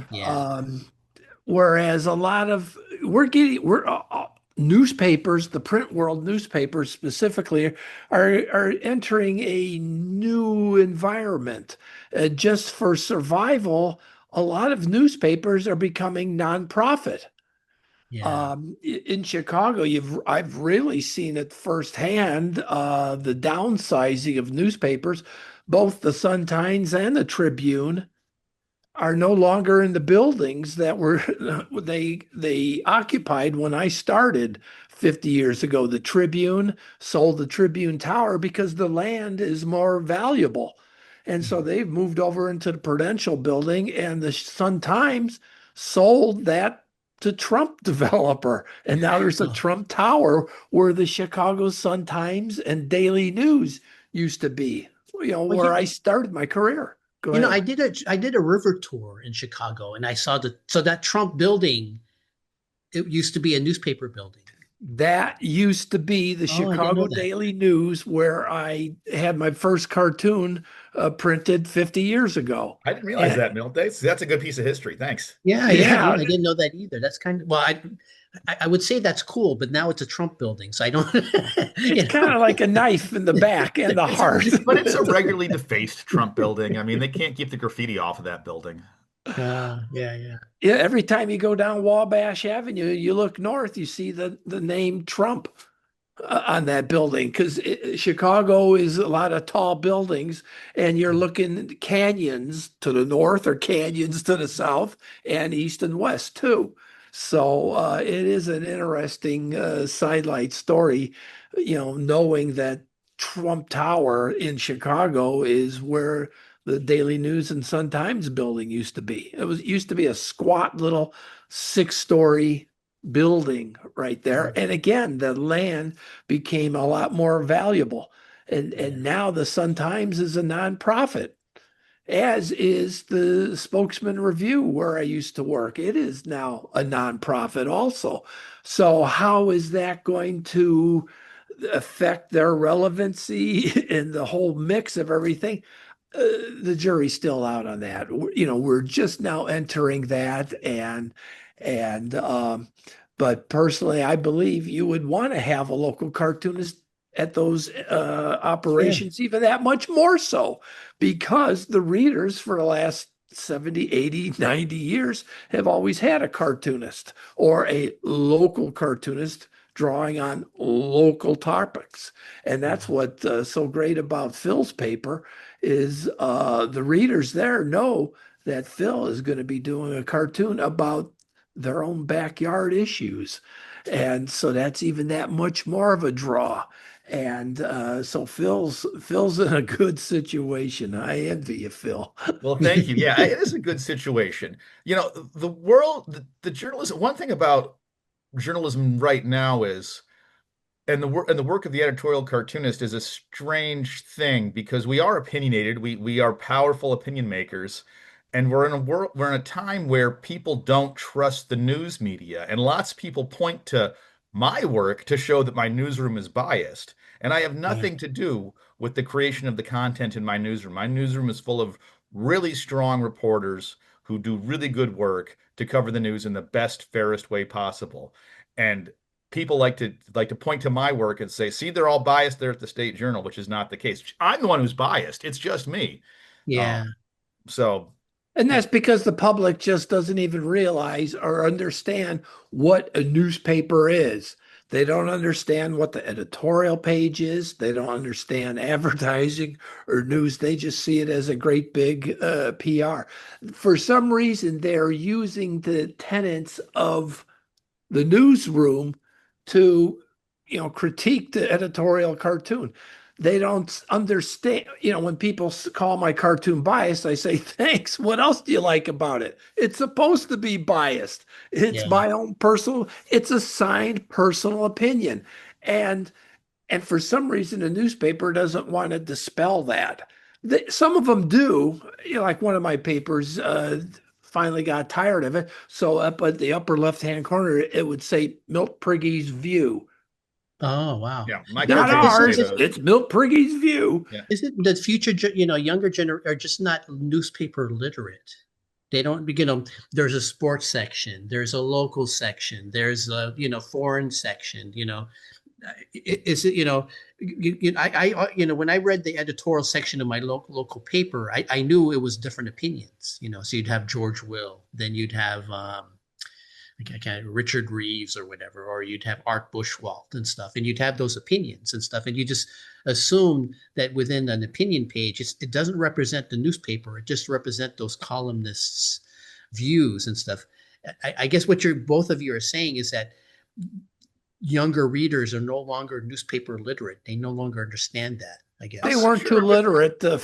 yeah, Um, Whereas a lot of we're newspapers, the print world newspapers specifically, are entering a new environment. Just for survival, a lot of newspapers are becoming nonprofit. yeah, In Chicago, I've really seen it firsthand, the downsizing of newspapers. Both the Sun-Times and the Tribune are no longer in the buildings that were they occupied when I started 50 years ago. The Tribune sold the Tribune Tower because the land is more valuable. And so they've moved over into the Prudential building, and the Sun Times sold that to Trump developer. And now there's a Oh, Trump Tower where the Chicago Sun Times and Daily News used to be, well, where I started my career. Go I ahead. did a river tour in Chicago, and I saw that Trump building. It used to be a newspaper building. That used to be the Oh, I didn't Chicago know that. Daily News, where I had my first cartoon printed 50 years ago. I didn't realize And that, Milt. That's a good piece of history. Thanks. Yeah, yeah, yeah, yeah. I didn't know that either. That's kind of well, I would say that's cool, but now it's a Trump building, so I don't. it's kind of like a knife in the back and the heart. But it's a regularly defaced Trump building. I mean, they can't keep the graffiti off of that building. Yeah, yeah, Yeah, every time you go down Wabash Avenue, you look north, you see the name Trump on that building, because Chicago is a lot of tall buildings, and you're looking canyons to the north or canyons to the south and east and west too. So it is an interesting sidelight story, knowing that Trump Tower in Chicago is where the Daily News and Sun Times building used to be. Used to be a squat little 6-story building right there. And again, the land became a lot more valuable. yeah, And now the Sun Times is a nonprofit, as is the Spokesman-Review, where I used to work. It is now a nonprofit also. So how is that going to affect their relevancy and the whole mix of everything? The jury's still out on that. We're just now entering that, and but personally, I believe you would want to have a local cartoonist at those sure. operations, even that much more so, because the readers for the last 70, 80, 90 years have always had a cartoonist or a local cartoonist drawing on local topics. And that's Yeah, what's so great about Phil's paper is the readers there know that Phil is going to be doing a cartoon about their own backyard issues. And so that's even that much more of a draw. And so Phil's in a good situation. I envy you, Phil. Well, thank you. Yeah, it is a good situation. The world, the journalism, one thing about journalism right now is and the work of the editorial cartoonist is a strange thing because we are opinionated, we are powerful opinion makers, and we're in a time where people don't trust the news media, and lots of people point to my work to show that my newsroom is biased, and I have Yeah. nothing to do with the creation of the content in my newsroom. My newsroom is full of really strong reporters who do really good work to cover the news in the best, fairest way possible. And people like to point to my work and say, "See, they're all biased there at the State Journal," which is not the case. I'm the one who's biased. It's just me. Yeah. So, And that's because the public just doesn't even realize or understand what a newspaper is. They don't understand what the editorial page is. They don't understand advertising or news. They just see it as a great big PR. For some reason, they're using the tenets of the newsroom to, critique the editorial cartoon. They don't understand, when people call my cartoon biased, I say, thanks. What else do you like about it? It's supposed to be biased. It's Yeah. my own personal, it's a signed personal opinion. And and for some reason, the newspaper doesn't want to dispel that. Some of them do. Like one of my papers finally got tired of it. So up at the upper left-hand corner, it would say Milt Priggee's View. Oh, wow. yeah, my Not cartoons Isn't say ours. it, those. It's Milt Priggee's View. Yeah. isn't the future, younger are just not newspaper literate. They don't, there's a sports section, there's a local section, there's a, foreign section, is it, when I read the editorial section of my local paper, I knew it was different opinions, so you'd have George Will, then you'd have, Richard Reeves or whatever, or you'd have Art Bushwalt and stuff, and you'd have those opinions and stuff, and you just assume that within an opinion page, it doesn't represent the newspaper; it just represents those columnists' views and stuff. I guess what you're both of you are saying is that younger readers are no longer newspaper literate; they no longer understand that. I They guess. weren't too Sure, but literate a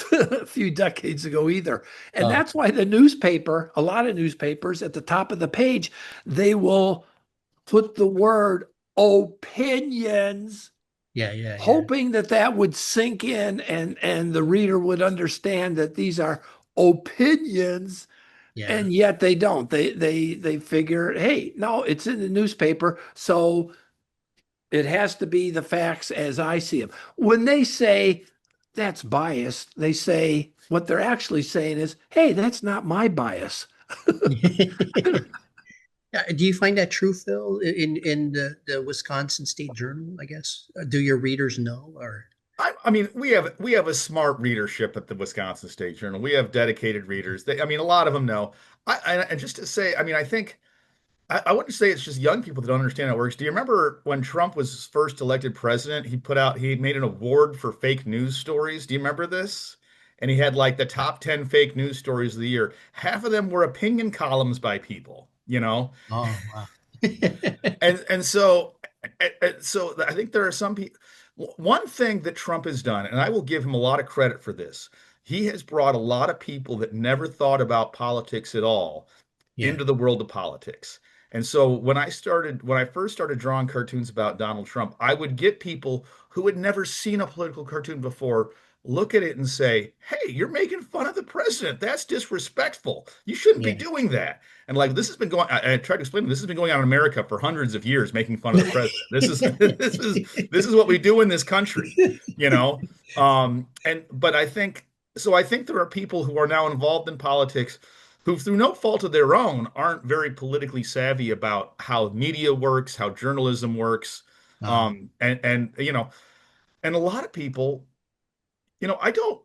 few decades ago either. And Oh, that's why the newspaper, a lot of newspapers at the top of the page, they will put the word opinions, yeah, yeah, yeah, hoping that that would sink in and the reader would understand that these are opinions, yeah. and yet they don't. They figure, hey, no, it's in the newspaper, so it has to be the facts as I see them. When they say that's biased, they say what they're actually saying is, hey, that's not my bias. Yeah, do you find that true, Phil, in the Wisconsin State Journal, I guess? Do your readers know or I mean, we have a smart readership at the Wisconsin State Journal. We have dedicated readers. I mean, a lot of them know. And just to say, I mean, I think I wouldn't say it's just young people that don't understand how it works. Do you remember when Trump was first elected president? He made an award for fake news stories. Do you remember this? And he had like the top 10 fake news stories of the year. Half of them were opinion columns by people, you know? oh wow. And so I think there are some people. One thing that Trump has done, and I will give him a lot of credit for this, he has brought a lot of people that never thought about politics at all Yeah. into the world of politics. And so when I first started drawing cartoons about Donald Trump, I would get people who had never seen a political cartoon before look at it and say, "Hey, you're making fun of the president. That's disrespectful. You shouldn't be Yeah. doing that." And like this has been going, I tried to explain this has been going on in America for hundreds of years, making fun of the president. This is this is what we do in this country, you know. And but I think so. I think there are people who are now involved in politics who, through no fault of their own, aren't very politically savvy about how media works, how journalism works, Oh, and and a lot of people, I don't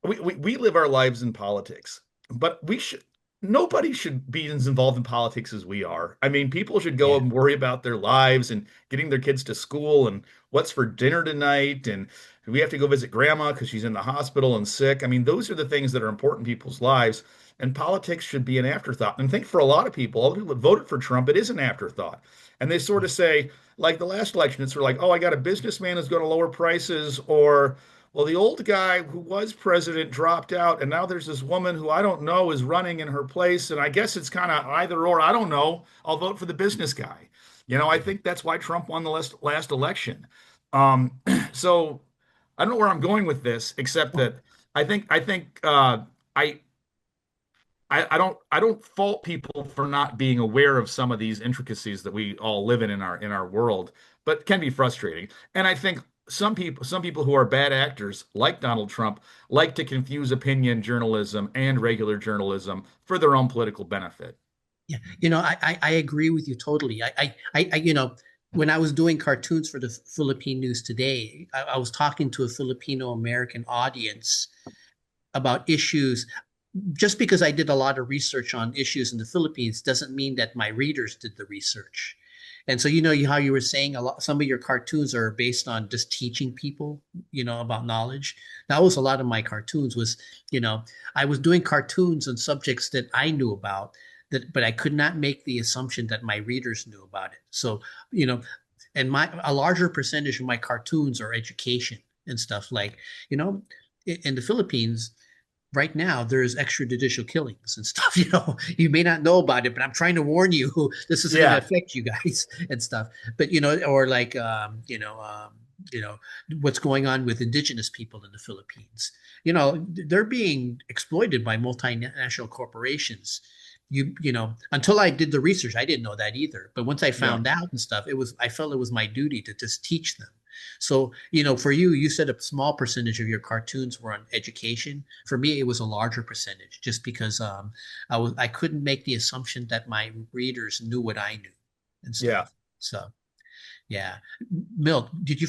we live our lives in politics, but we should nobody should be as involved in politics as we are. I mean, people should go yeah. and worry about their lives and getting their kids to school and what's for dinner tonight and we have to go visit grandma because she's in the hospital and sick. I mean, those are the things that are important in people's lives, and politics should be an afterthought. And I think for a lot of people, all the people that voted for Trump, it is an afterthought. And they sort of say, like the last election, it's sort of like, oh, I got a businessman who's going to lower prices, or well, the old guy who was president dropped out, and now there's this woman who I don't know is running in her place. And I guess it's kind of either or. I don't know. I'll vote for the business guy. I think that's why Trump won the last election. Um, so I don't know where I'm going with this, except that I I don't fault people for not being aware of some of these intricacies that we all live in our world, but can be frustrating. And I think some people who are bad actors, like Donald Trump, like to confuse opinion journalism and regular journalism for their own political benefit. Yeah, I agree with you totally. When I was doing cartoons for the Philippine News Today, I was talking to a Filipino American audience about issues. Just because I did a lot of research on issues in the Philippines doesn't mean that my readers did the research. And so, how you were saying some of your cartoons are based on just teaching people, about knowledge. That was a lot of my cartoons was, I was doing cartoons on subjects that I knew about that, but I could not make the assumption that my readers knew about it. So, you know, and a larger percentage of my cartoons are education and stuff like, you know, in the Philippines, right now there's extrajudicial killings and stuff. You may not know about it, but I'm trying to warn you, this is going to Yeah, affect you guys and stuff. But or like what's going on with indigenous people in the Philippines. They're being exploited by multinational corporations. Until I did the research, I didn't know that either. But once I yeah. found out and stuff, I felt it was my duty to just teach them. So, for you said a small percentage of your cartoons were on education. For me, it was a larger percentage just because I couldn't make the assumption that my readers knew what I knew and Yeah. stuff. So, yeah. Milt, do you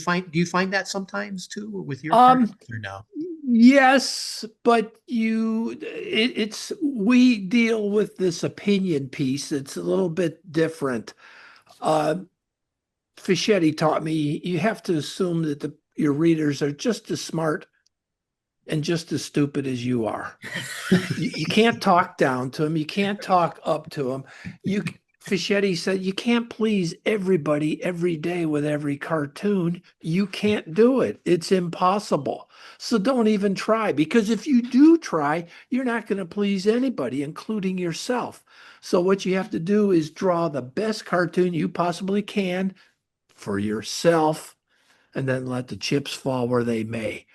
find that sometimes too with your Um, cartoons or no? yes, but it's we deal with this opinion piece. It's a little bit different. Uh, Fischetti taught me you have to assume that your readers are just as smart and just as stupid as you are. You can't talk down to them. You can't talk up to them. You Fischetti said you can't please everybody every day with every cartoon. You can't do it. It's impossible. So don't even try, because if you do try, you're not going to please anybody, including yourself. So what you have to do is draw the best cartoon you possibly can for yourself, and then let the chips fall where they may.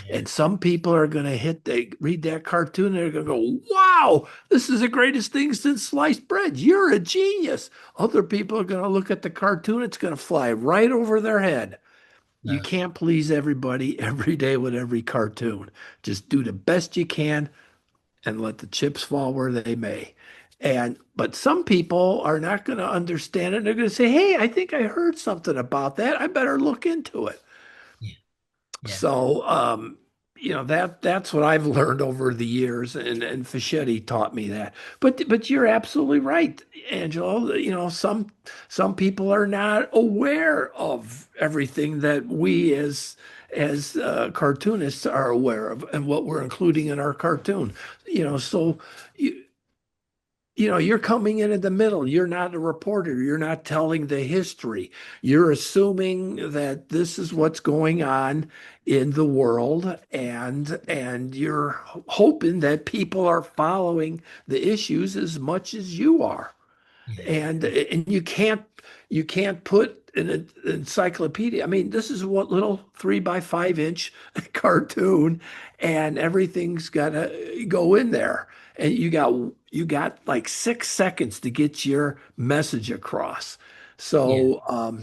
Yeah. And some people are going to they read that cartoon and they're going to go, wow, this is the greatest thing since sliced bread. You're a genius. Other people are going to look at the cartoon. It's going to fly right over their head. You No. can't please everybody every day with every cartoon. Just do the best you can and let the chips fall where they may. But some people are not going to understand it. They're going to say, hey, I think I heard something about that. I better look into it. Yeah. Yeah. So, that's what I've learned over the years, and Fischetti taught me that. But you're absolutely right, Angelo. Some people are not aware of everything that we as cartoonists are aware of and what we're including in our cartoon. So you, you're coming in the middle. You're not a reporter. You're not telling the history. You're assuming that this is what's going on in the world, and you're hoping that people are following the issues as much as you are. Yeah. And you can't put an encyclopedia. I mean, this is what little 3 by 5 inch cartoon, and everything's got to go in there. And you got like 6 seconds to get your message across. Yeah. So,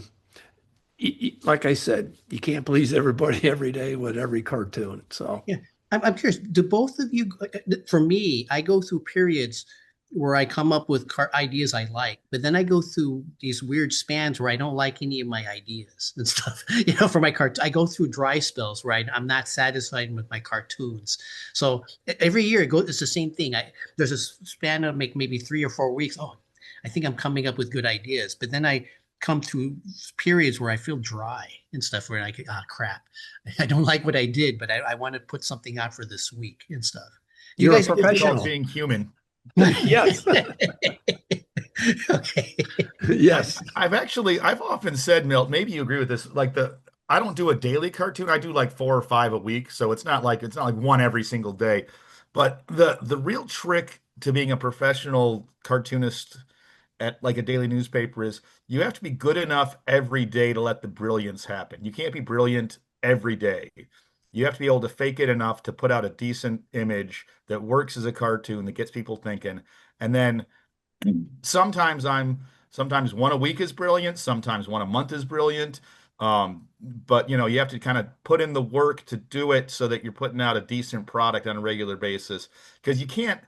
like I said, you can't please everybody every day with every cartoon. So, Yeah. I'm curious, do both of you, for me, I go through periods where I come up with ideas I like, but then I go through these weird spans where I don't like any of my ideas and stuff. For my I go through dry spells where I'm not satisfied with my cartoons. So every year it's the same thing. There's a span of maybe 3 or 4 weeks. Oh, I think I'm coming up with good ideas, but then I come through periods where I feel dry and stuff where I crap. I don't like what I did, but I want to put something out for this week and stuff. Do you you're a guys It's feel called professional. being human. Yes. Okay. Yes. I've often said, Milt, maybe you agree with this, like I don't do a daily cartoon. I do like 4 or 5 a week. So it's not like one every single day. But the real trick to being a professional cartoonist at like a daily newspaper is you have to be good enough every day to let the brilliance happen. You can't be brilliant every day. You have to be able to fake it enough to put out a decent image that works as a cartoon that gets people thinking. And then sometimes sometimes one a week is brilliant, sometimes one a month is brilliant. But you have to kind of put in the work to do it so that you're putting out a decent product on a regular basis. Because you can't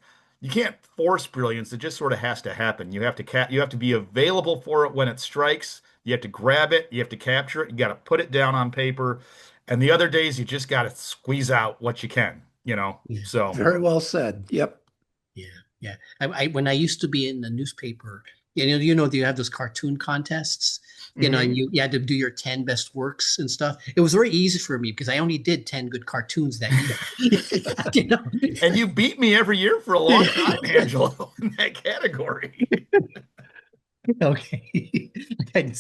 force brilliance. It just sort of has to happen. You have to be available for it when it strikes. You have to grab it, you have to capture it, you got to put it down on paper. And the other days you just got to squeeze out what you can. Yeah. So Very well said. Yep. Yeah, yeah. When I used to be in the newspaper, you have those cartoon contests, and mhm. you had to do your 10 best works and stuff. It was very easy for me because I only did 10 good cartoons that year. You know? And you beat me every year for a long time, Angelo, in that category. Okay. Okay,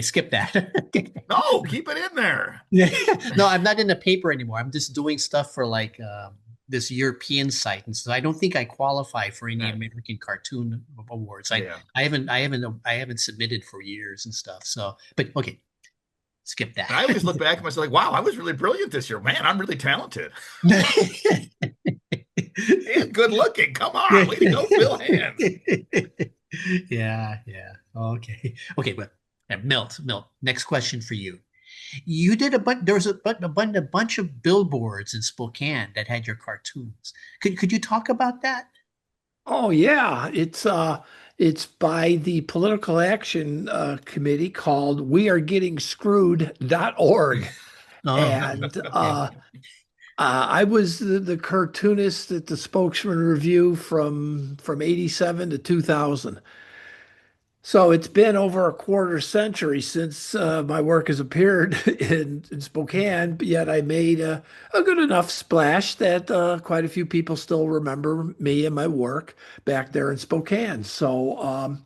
skip that. No, keep it in there. Yeah. No, I'm not in the paper anymore. I'm just doing stuff for like this European site, and so I don't think I qualify for any Right. American cartoon awards. I Yeah. I haven't I haven't I haven't submitted for years and stuff. So, but okay, skip And I always look that. back at myself like, wow, I was really brilliant this year. Man, I'm really talented and good looking. Come on, way to go, Phil Hands. Yeah, yeah. Okay. Okay, but Milt, next question for you. You did there was a bunch of billboards in Spokane that had your cartoons. Could you talk about that? Oh yeah, it's by the political action committee called wearegettingscrewed.org. Oh, And okay. I was the cartoonist at the Spokesman-Review from 87 to 2000. So it's been over a quarter century since my work has appeared in Spokane, but yet I made a good enough splash that quite a few people still remember me and my work back there in Spokane. So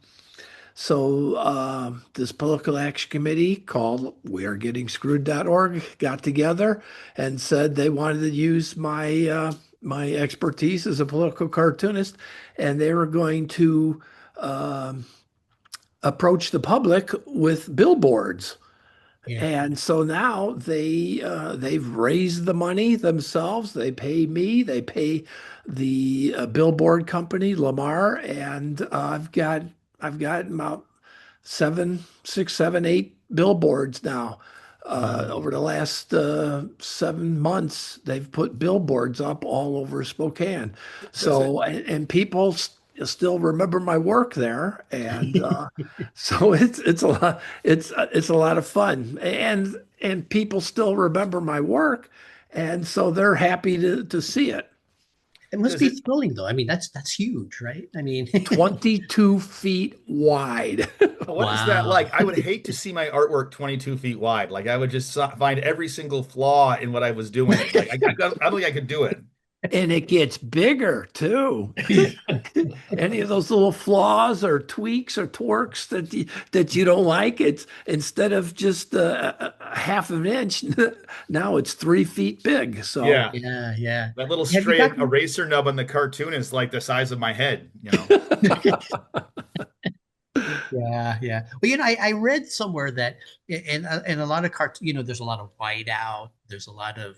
this political action committee called wearegettingscrewed.org got together and said they wanted to use my expertise as a political cartoonist, and they were going to um, approach the public with billboards. Yeah. And so now they've raised the money themselves. They pay me, they pay the billboard company, Lamar, and I've got about seven, six, seven, eight billboards now. Wow. Over the last 7 months, they've put billboards up all over Spokane. Does it? So, and people still remember my work there, and so it's a lot. It's a lot of fun, and people still remember my work, and so they're happy to see it. It must Does be it? thrilling though. I mean, that's huge, right? I mean, 22 feet wide. What is that wow. like? I would hate to see my artwork 22 feet wide. Like I would just find every single flaw in what I was doing. Like I don't think I could do it. And it gets bigger too. Any of those little flaws or tweaks or twerks that you don't like, it's instead of just a half an inch, now it's 3 feet big. So Yeah. Yeah, yeah. That little Have you stray gotten eraser nub on the cartoon is like the size of my head. Yeah, yeah. Well, I read somewhere that in a lot of cartoon, there's a lot of whiteout. There's a lot of,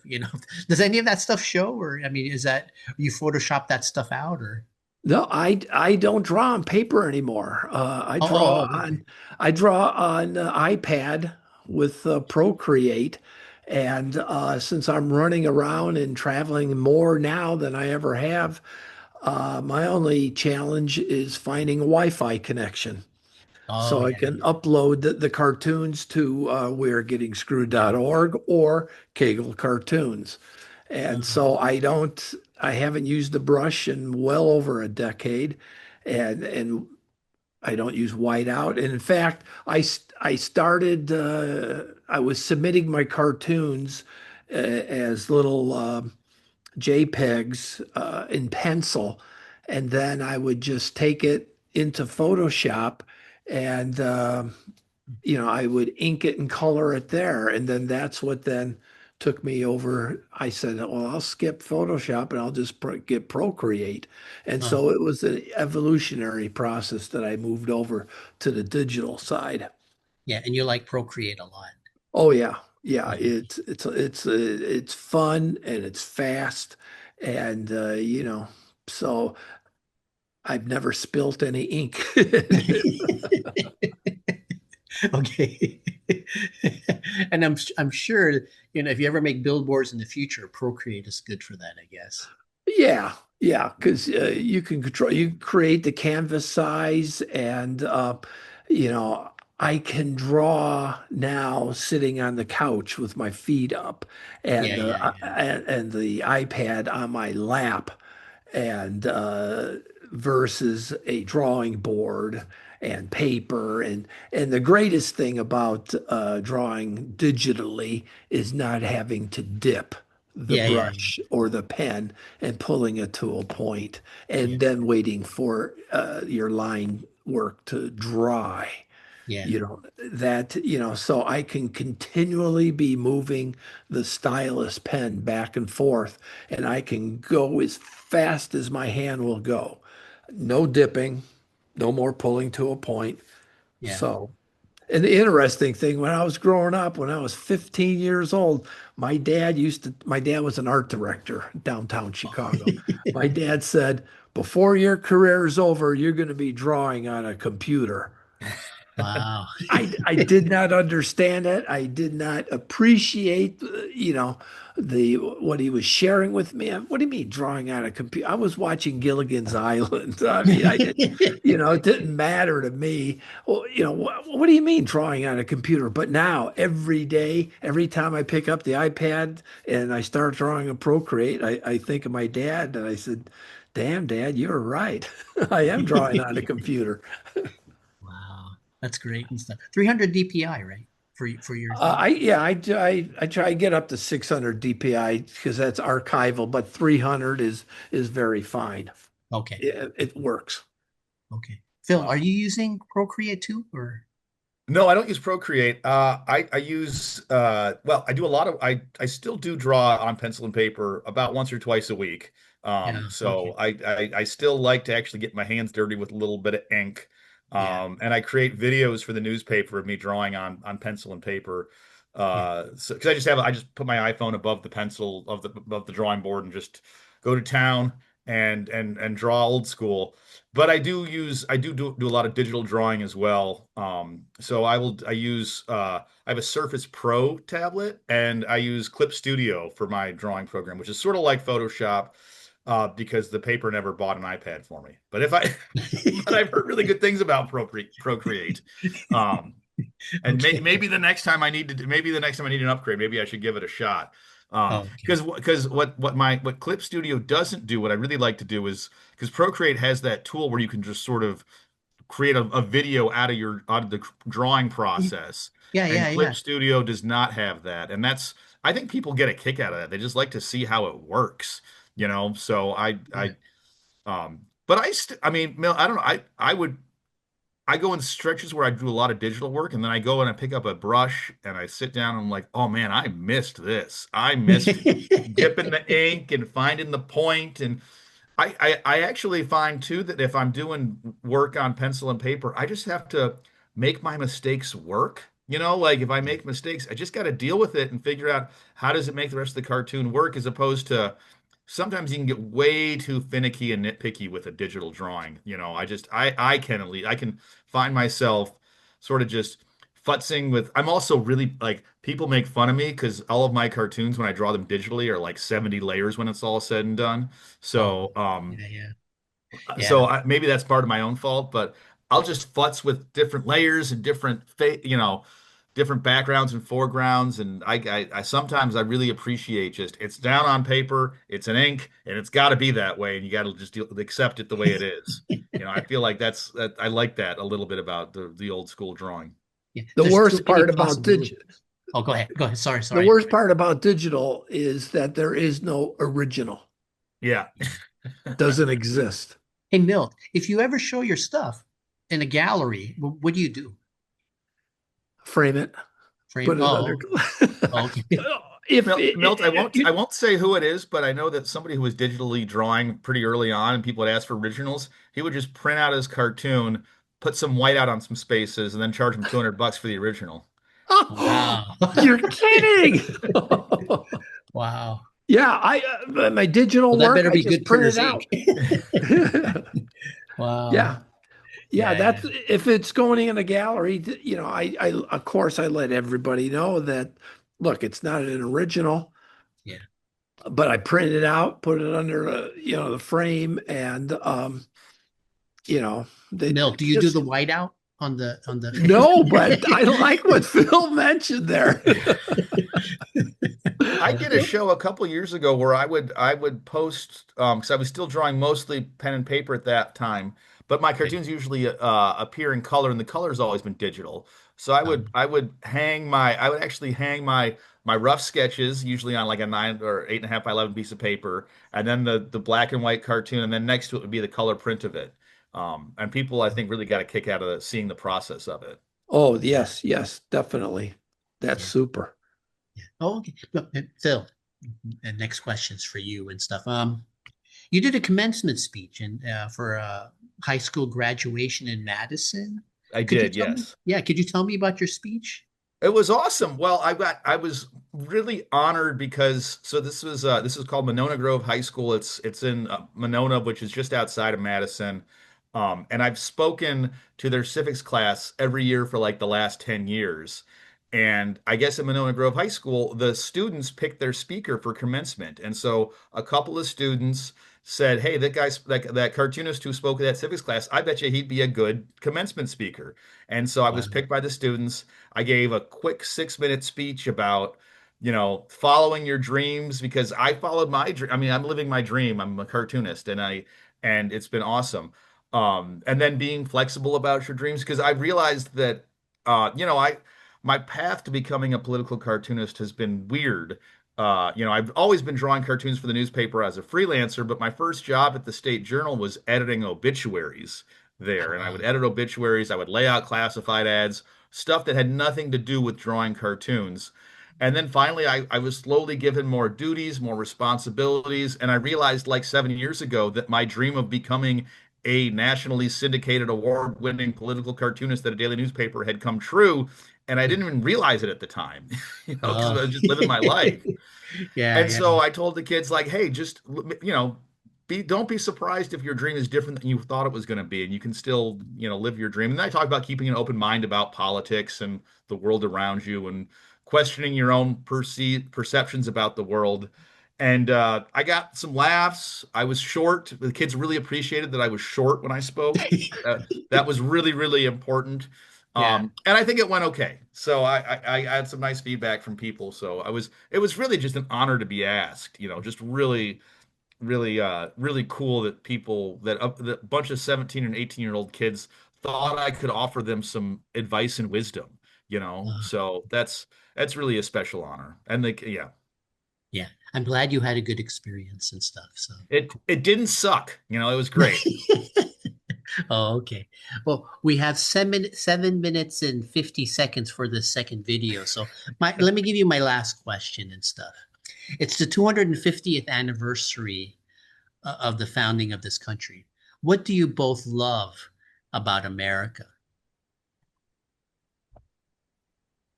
does any of that stuff show, or I mean, is that you Photoshop that stuff out, or? no, I don't draw on paper anymore. I Oh, draw okay. on I draw on iPad with Procreate, and since I'm running around and traveling more now than I ever have, my only challenge is finding a Wi-Fi connection Oh, so I yeah, can upload the cartoons to wearegettingscrewed.org or Cagle Cartoons. And yeah. so I haven't used a brush in well over a decade, and I don't use whiteout. And in fact, I started, I was submitting my cartoons as little JPEGs in pencil, and then I would just take it into Photoshop and I would ink it and color it there, and then that's what then took me over. I said, well, I'll skip Photoshop and I'll just get Procreate. And Uh, so it was an evolutionary process that I moved over to the digital side. yeah, and you like Procreate a lot. Oh yeah. Yeah, Yeah. it's fun and it's fast and so I've never spilt any ink. Okay. And I'm sure, if you ever make billboards in the future, Procreate is good for that, I guess. Yeah, yeah, because you can create the canvas size, and you know, I can draw now sitting on the couch with my feet up, Yeah, and yeah, yeah. and the iPad on my lap, and versus a drawing board and paper, and the greatest thing about drawing digitally is not having to dip the Yeah, yeah, yeah. brush or the pen and pulling it to a point Yeah, and then waiting for your line work to dry. yeah, So I can continually be moving the stylus pen back and forth, and I can go as fast as my hand will go. No dipping, no more pulling to a point. yeah. So, and the interesting thing, when I was growing up, when I was 15 years old, my dad was an art director downtown Chicago. My dad said, before your career is over, you're going to be drawing on a computer. Wow. I did not understand it. I did not appreciate, the what he was sharing with me. What do you mean drawing on a computer? I was watching Gilligan's Island. I mean, I didn't, it didn't matter to me. Well, what do you mean drawing on a computer? But now every day, every time I pick up the iPad and I start drawing a Procreate, I think of my dad and I said, "Damn, Dad, you're right. I am drawing on a computer." Wow. That's great and stuff. 300 DPI, right? For your thing? I try to get up to 600 DPI because that's archival, but 300 is very fine. Okay. It works. Okay. Phil, are Uh, you using Procreate too, or? No, I don't use Procreate. I use well, I do a lot of I still do draw on pencil and paper about once or twice a week. Yeah. So Okay. I still like to actually get my hands dirty with a little bit of ink. Yeah. And I create videos for the newspaper of me drawing on pencil and paper. Yeah. So because I just put my iPhone above the pencil of the drawing board and just go to town and draw old school. But I do a lot of digital drawing as well. So I use I have a Surface Pro tablet and I use Clip Studio for my drawing program, which is sort of like Photoshop, because the paper never bought an iPad for me. But if I but I've heard really good things about Procreate. Um, and Okay. maybe the next time I need to maybe the next time I need an upgrade, maybe I should give it a shot. Okay. Because what Clip Studio doesn't do, what I really like to do is because Procreate has that tool where you can just sort of create a video out of the drawing process, Yeah, and yeah, Clip yeah. Studio does not have that, and that's I think people get a kick out of that. They just like to see how it works, So Yeah. but I mean, Mel, I don't know. I go in stretches where I do a lot of digital work, and then I go and I pick up a brush and I sit down and I'm like, oh man, I missed this. I missed dipping the ink and finding the point. And I actually find too that if I'm doing work on pencil and paper, I just have to make my mistakes work. Like if I Yeah. make mistakes, I just got to deal with it and figure out how does it make the rest of the cartoon work, as opposed to sometimes you can get way too finicky and nitpicky with a digital drawing. I can find myself sort of just futzing with. I'm also really like people make fun of me because all of my cartoons when I draw them digitally are like 70 layers when it's all said and done. Oh, So, yeah, yeah. Yeah. maybe that's part of my own fault, but I'll just futz with different layers and different backgrounds and foregrounds. And I sometimes I really appreciate just it's down on paper, it's an ink, and it's got to be that way, and you got to just accept it the way it is. I feel like I like that a little bit about the old school drawing. Yeah. the There's too worst many part about possibilities. digital, Oh, go ahead. Go ahead. Sorry, the sorry. worst part about digital is that there is no original. Yeah. Doesn't exist. Hey, Milt, if you ever show your stuff in a gallery, what do you do? Frame it, Frame? put it Oh, under. okay. Okay. Milt, if I you, won't say who it is, but I know that somebody who was digitally drawing pretty early on and people would ask for originals, he would just print out his cartoon, put some white out on some spaces, and then charge him $200 for the original. oh, Wow. you're kidding. Wow. Yeah, my digital Well, that work, better I be just good print it printer's out. ink. Wow. Yeah. Yeah, Yeah, yeah, that's if it's going in a gallery, I of course I let everybody know that look, it's not an original, yeah. but I print it out, put it under the frame and they Milt, do you do the just whiteout on the no, but I like what Phil mentioned there. I did a show a couple years ago where I would post because I was still drawing mostly pen and paper at that time, but my Okay. cartoons usually appear in color, and the color's always been digital. So I would hang I would actually hang my rough sketches usually on like a 9 or 8.5 by 11 piece of paper, and then the black and white cartoon, and then next to it would be the color print of it. And people I think really got a kick out of seeing the process of it. Oh, Yeah, yes, yes, definitely. That's yeah, super. yeah. Oh, okay. Well, Phil, the next question's for you and stuff. You did a commencement speech and for high school graduation in Madison. I Could you did, tell me? yes. Yeah, could you tell me about your speech? It was awesome. Well, I was really honored because this is called Monona Grove High School. It's in Monona, which is just outside of Madison. And I've spoken to their civics class every year for like the last 10 years. And I guess at Monona Grove High School, the students picked their speaker for commencement. And so a couple of students said, "Hey, that cartoonist who spoke at that civics class, I bet you he'd be a good commencement speaker." And so I was Wow. picked by the students. I gave a quick 6 minute speech about, following your dreams because I followed my dream. I mean, I'm living my dream. I'm a cartoonist and it's been awesome. And then being flexible about your dreams because I realized that, my path to becoming a political cartoonist has been weird. I've always been drawing cartoons for the newspaper as a freelancer, but my first job at the state journal was editing obituaries there. Oh, And I wow. would edit obituaries, I would lay out classified ads, stuff that had nothing to do with drawing cartoons. And then finally, I was slowly given more duties, more responsibilities. And I realized like 7 years ago that my dream of becoming a nationally syndicated award-winning political cartoonist at a daily newspaper had come true. And I didn't even realize it at the time, because Oh. I was just living my life. Yeah, And yeah. so I told the kids like, hey, just don't be surprised if your dream is different than you thought it was going to be, and you can still, live your dream. And then I talk about keeping an open mind about politics and the world around you, and questioning your own perceptions about the world. And I got some laughs. I was short. The kids really appreciated that I was short when I spoke. That was really, really important. Yeah. And I think it went okay. So I had some nice feedback from people. So it was really just an honor to be asked, just really, really, really cool that that a bunch of 17 and 18-year-old kids thought I could offer them some advice and wisdom. Uh, So that's really a special honor. And yeah, yeah. I'm glad you had a good experience and stuff. So. it didn't suck. It was great. Oh, okay. Well, we have 7 minutes and 50 seconds for the second video. So let me give you my last question and stuff. It's the 250th anniversary of the founding of this country. What do you both love about America?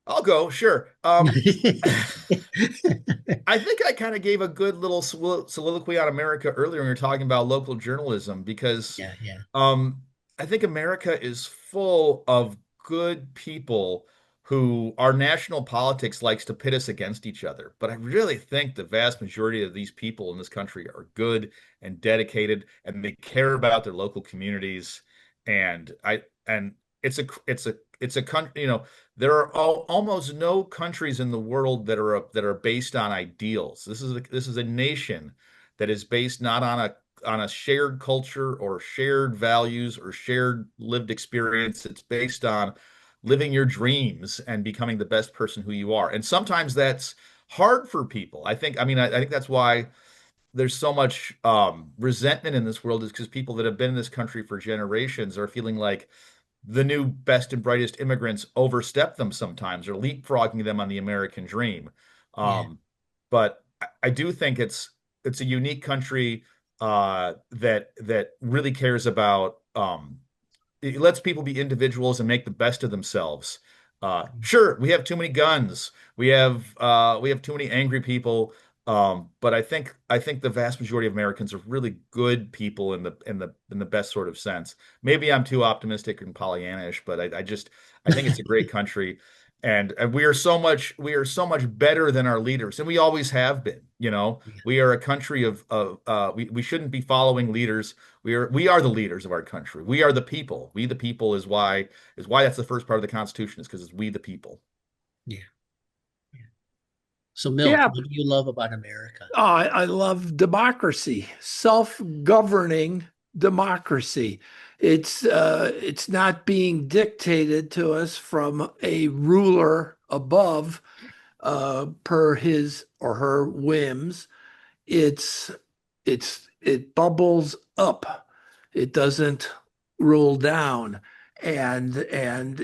I'll go, sure. I think I kind of gave a good little soliloquy on America earlier when we were talking about local journalism because Yeah, yeah. um, I think America is full of good people who our national politics likes to pit us against each other. But I really think the vast majority of these people in this country are good and dedicated, and they care about their local communities. And it's a country, there are almost no countries in the world that are based on ideals. This is a nation that is based not on a shared culture or shared values or shared lived experience. It's based on living your dreams and becoming the best person who you are. And sometimes that's hard for people. I think that's why there's so much resentment in this world is because people that have been in this country for generations are feeling like the new best and brightest immigrants overstep them sometimes or leapfrogging them on the American dream. Yeah. Um, but I do think it's a unique country that really cares about it lets people be individuals and make the best of themselves. Sure, we have too many guns. We have too many angry people. But I think the vast majority of Americans are really good people in the best sort of sense. Maybe I'm too optimistic and Pollyannish, but I think it's a great country. And we are so much better than our leaders, and we always have been. Yeah. We are a country we shouldn't be following leaders. We are the leaders of our country. We are the people. We the people is why that's the first part of the Constitution, is because it's we the people. Yeah. Yeah. So, Milt, Yeah, what do you love about America? I love democracy, self-governing democracy. It's not being dictated to us from a ruler above per his or her whims. It's it bubbles up. It doesn't roll down. And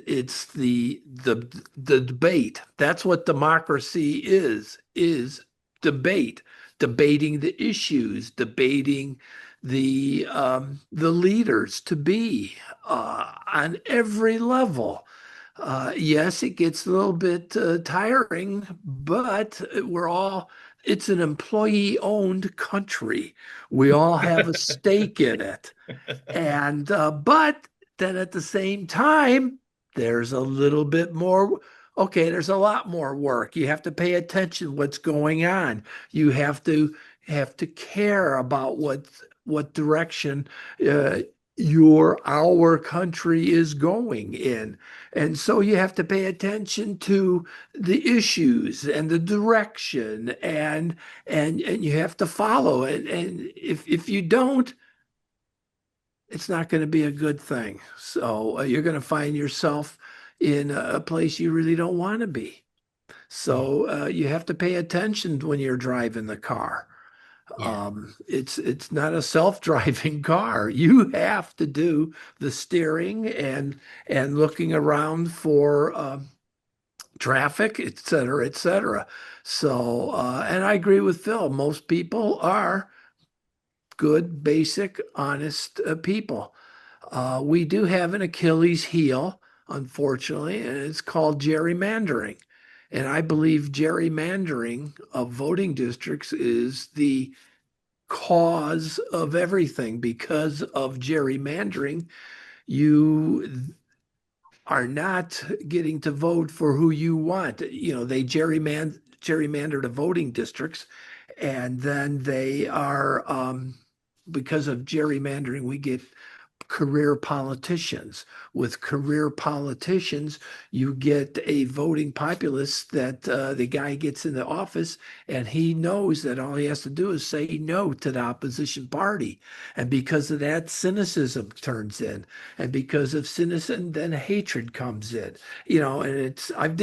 it's the debate. That's what democracy is debate, debating the issues, debating the leaders to be on every level. Yes, it gets a little bit tiring, but it's an employee-owned country. We all have a stake in it. But then at the same time, there's a little bit more. Okay, there's a lot more work. You have to pay attention what's going on. You have to care about what direction uh, our country is going in. And so you have to pay attention to the issues and the direction and you have to follow it. And if you don't, it's not going to be a good thing. So you're going to find yourself in a place you really don't want to be. Yeah. So you have to pay attention when you're driving the car. Yeah. It's not a self-driving car. You have to do the steering and looking around for traffic, et cetera, et cetera. So, and I agree with Phil. Most people are good, basic, honest people. We do have an Achilles heel, unfortunately, and it's called gerrymandering. And I believe gerrymandering of voting districts is the cause of everything. Because of gerrymandering, you are not getting to vote for who you want. They gerrymander the voting districts, and then they are because of gerrymandering, we get career politicians. With career politicians, you get a voting populace that the guy gets in the office and he knows that all he has to do is say no to the opposition party. And because of that, cynicism turns in. And because of cynicism, then hatred comes in. And I've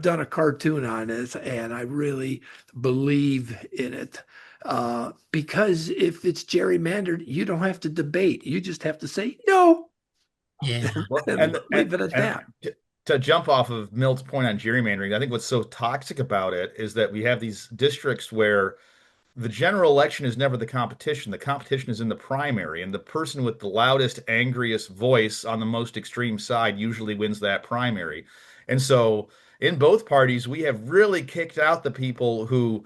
done a cartoon on it and I really believe in it. Because if it's gerrymandered, you don't have to debate. You just have to say no Yeah. Well, and leave it at that. to jump off of Milt's point on gerrymandering, I think what's so toxic about it is that we have these districts where the general election is never the competition. The competition is in the primary, and the person with the loudest, angriest voice on the most extreme side usually wins that primary. And so, in both parties, we have really kicked out the people who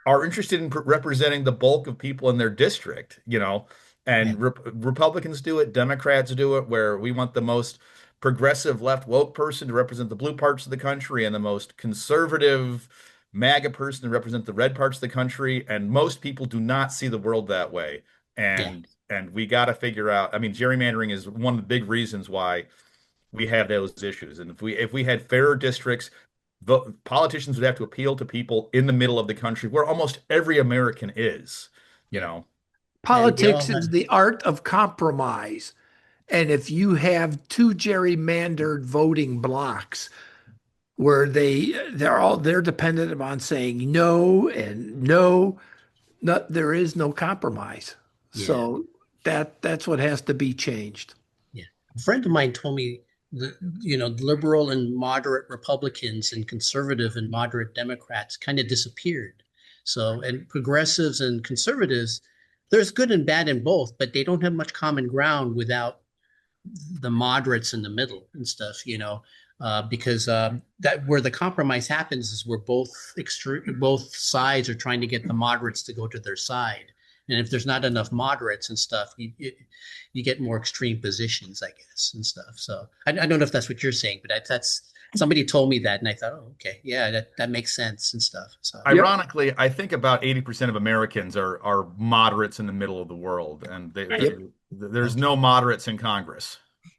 are interested in representing the bulk of people in their district. Yeah. And Republicans do it, Democrats do it, where we want the most progressive left woke person to represent the blue parts of the country and the most conservative MAGA person to represent the red parts of the country. And most people do not see the world that way. Yeah. And we got to figure out, I mean, gerrymandering is one of the big reasons why we have those issues. And if we had fairer districts, the politicians would have to appeal to people in the middle of the country where almost every American is, you Yeah. know. And we Politics all is have, the art of compromise. And if you have two gerrymandered voting blocks where they're dependent upon saying no and no, no, there is no compromise. yeah. So that's what has to be changed. Yeah. A friend of mine told me that, liberal and moderate Republicans and conservative and moderate Democrats kind of disappeared. So, and progressives and conservatives, there's good and bad in both, but they don't have much common ground without the moderates in the middle and stuff, because that where the compromise happens is where both sides are trying to get the moderates to go to their side. And if there's not enough moderates and stuff, you get more extreme positions, I guess, and stuff. So I don't know if that's what you're saying, but that's somebody told me that, and I thought, oh, okay, yeah, that makes sense and stuff. So Ironically, I think about 80% of Americans are moderates in the middle of the world, and there's no moderates in Congress.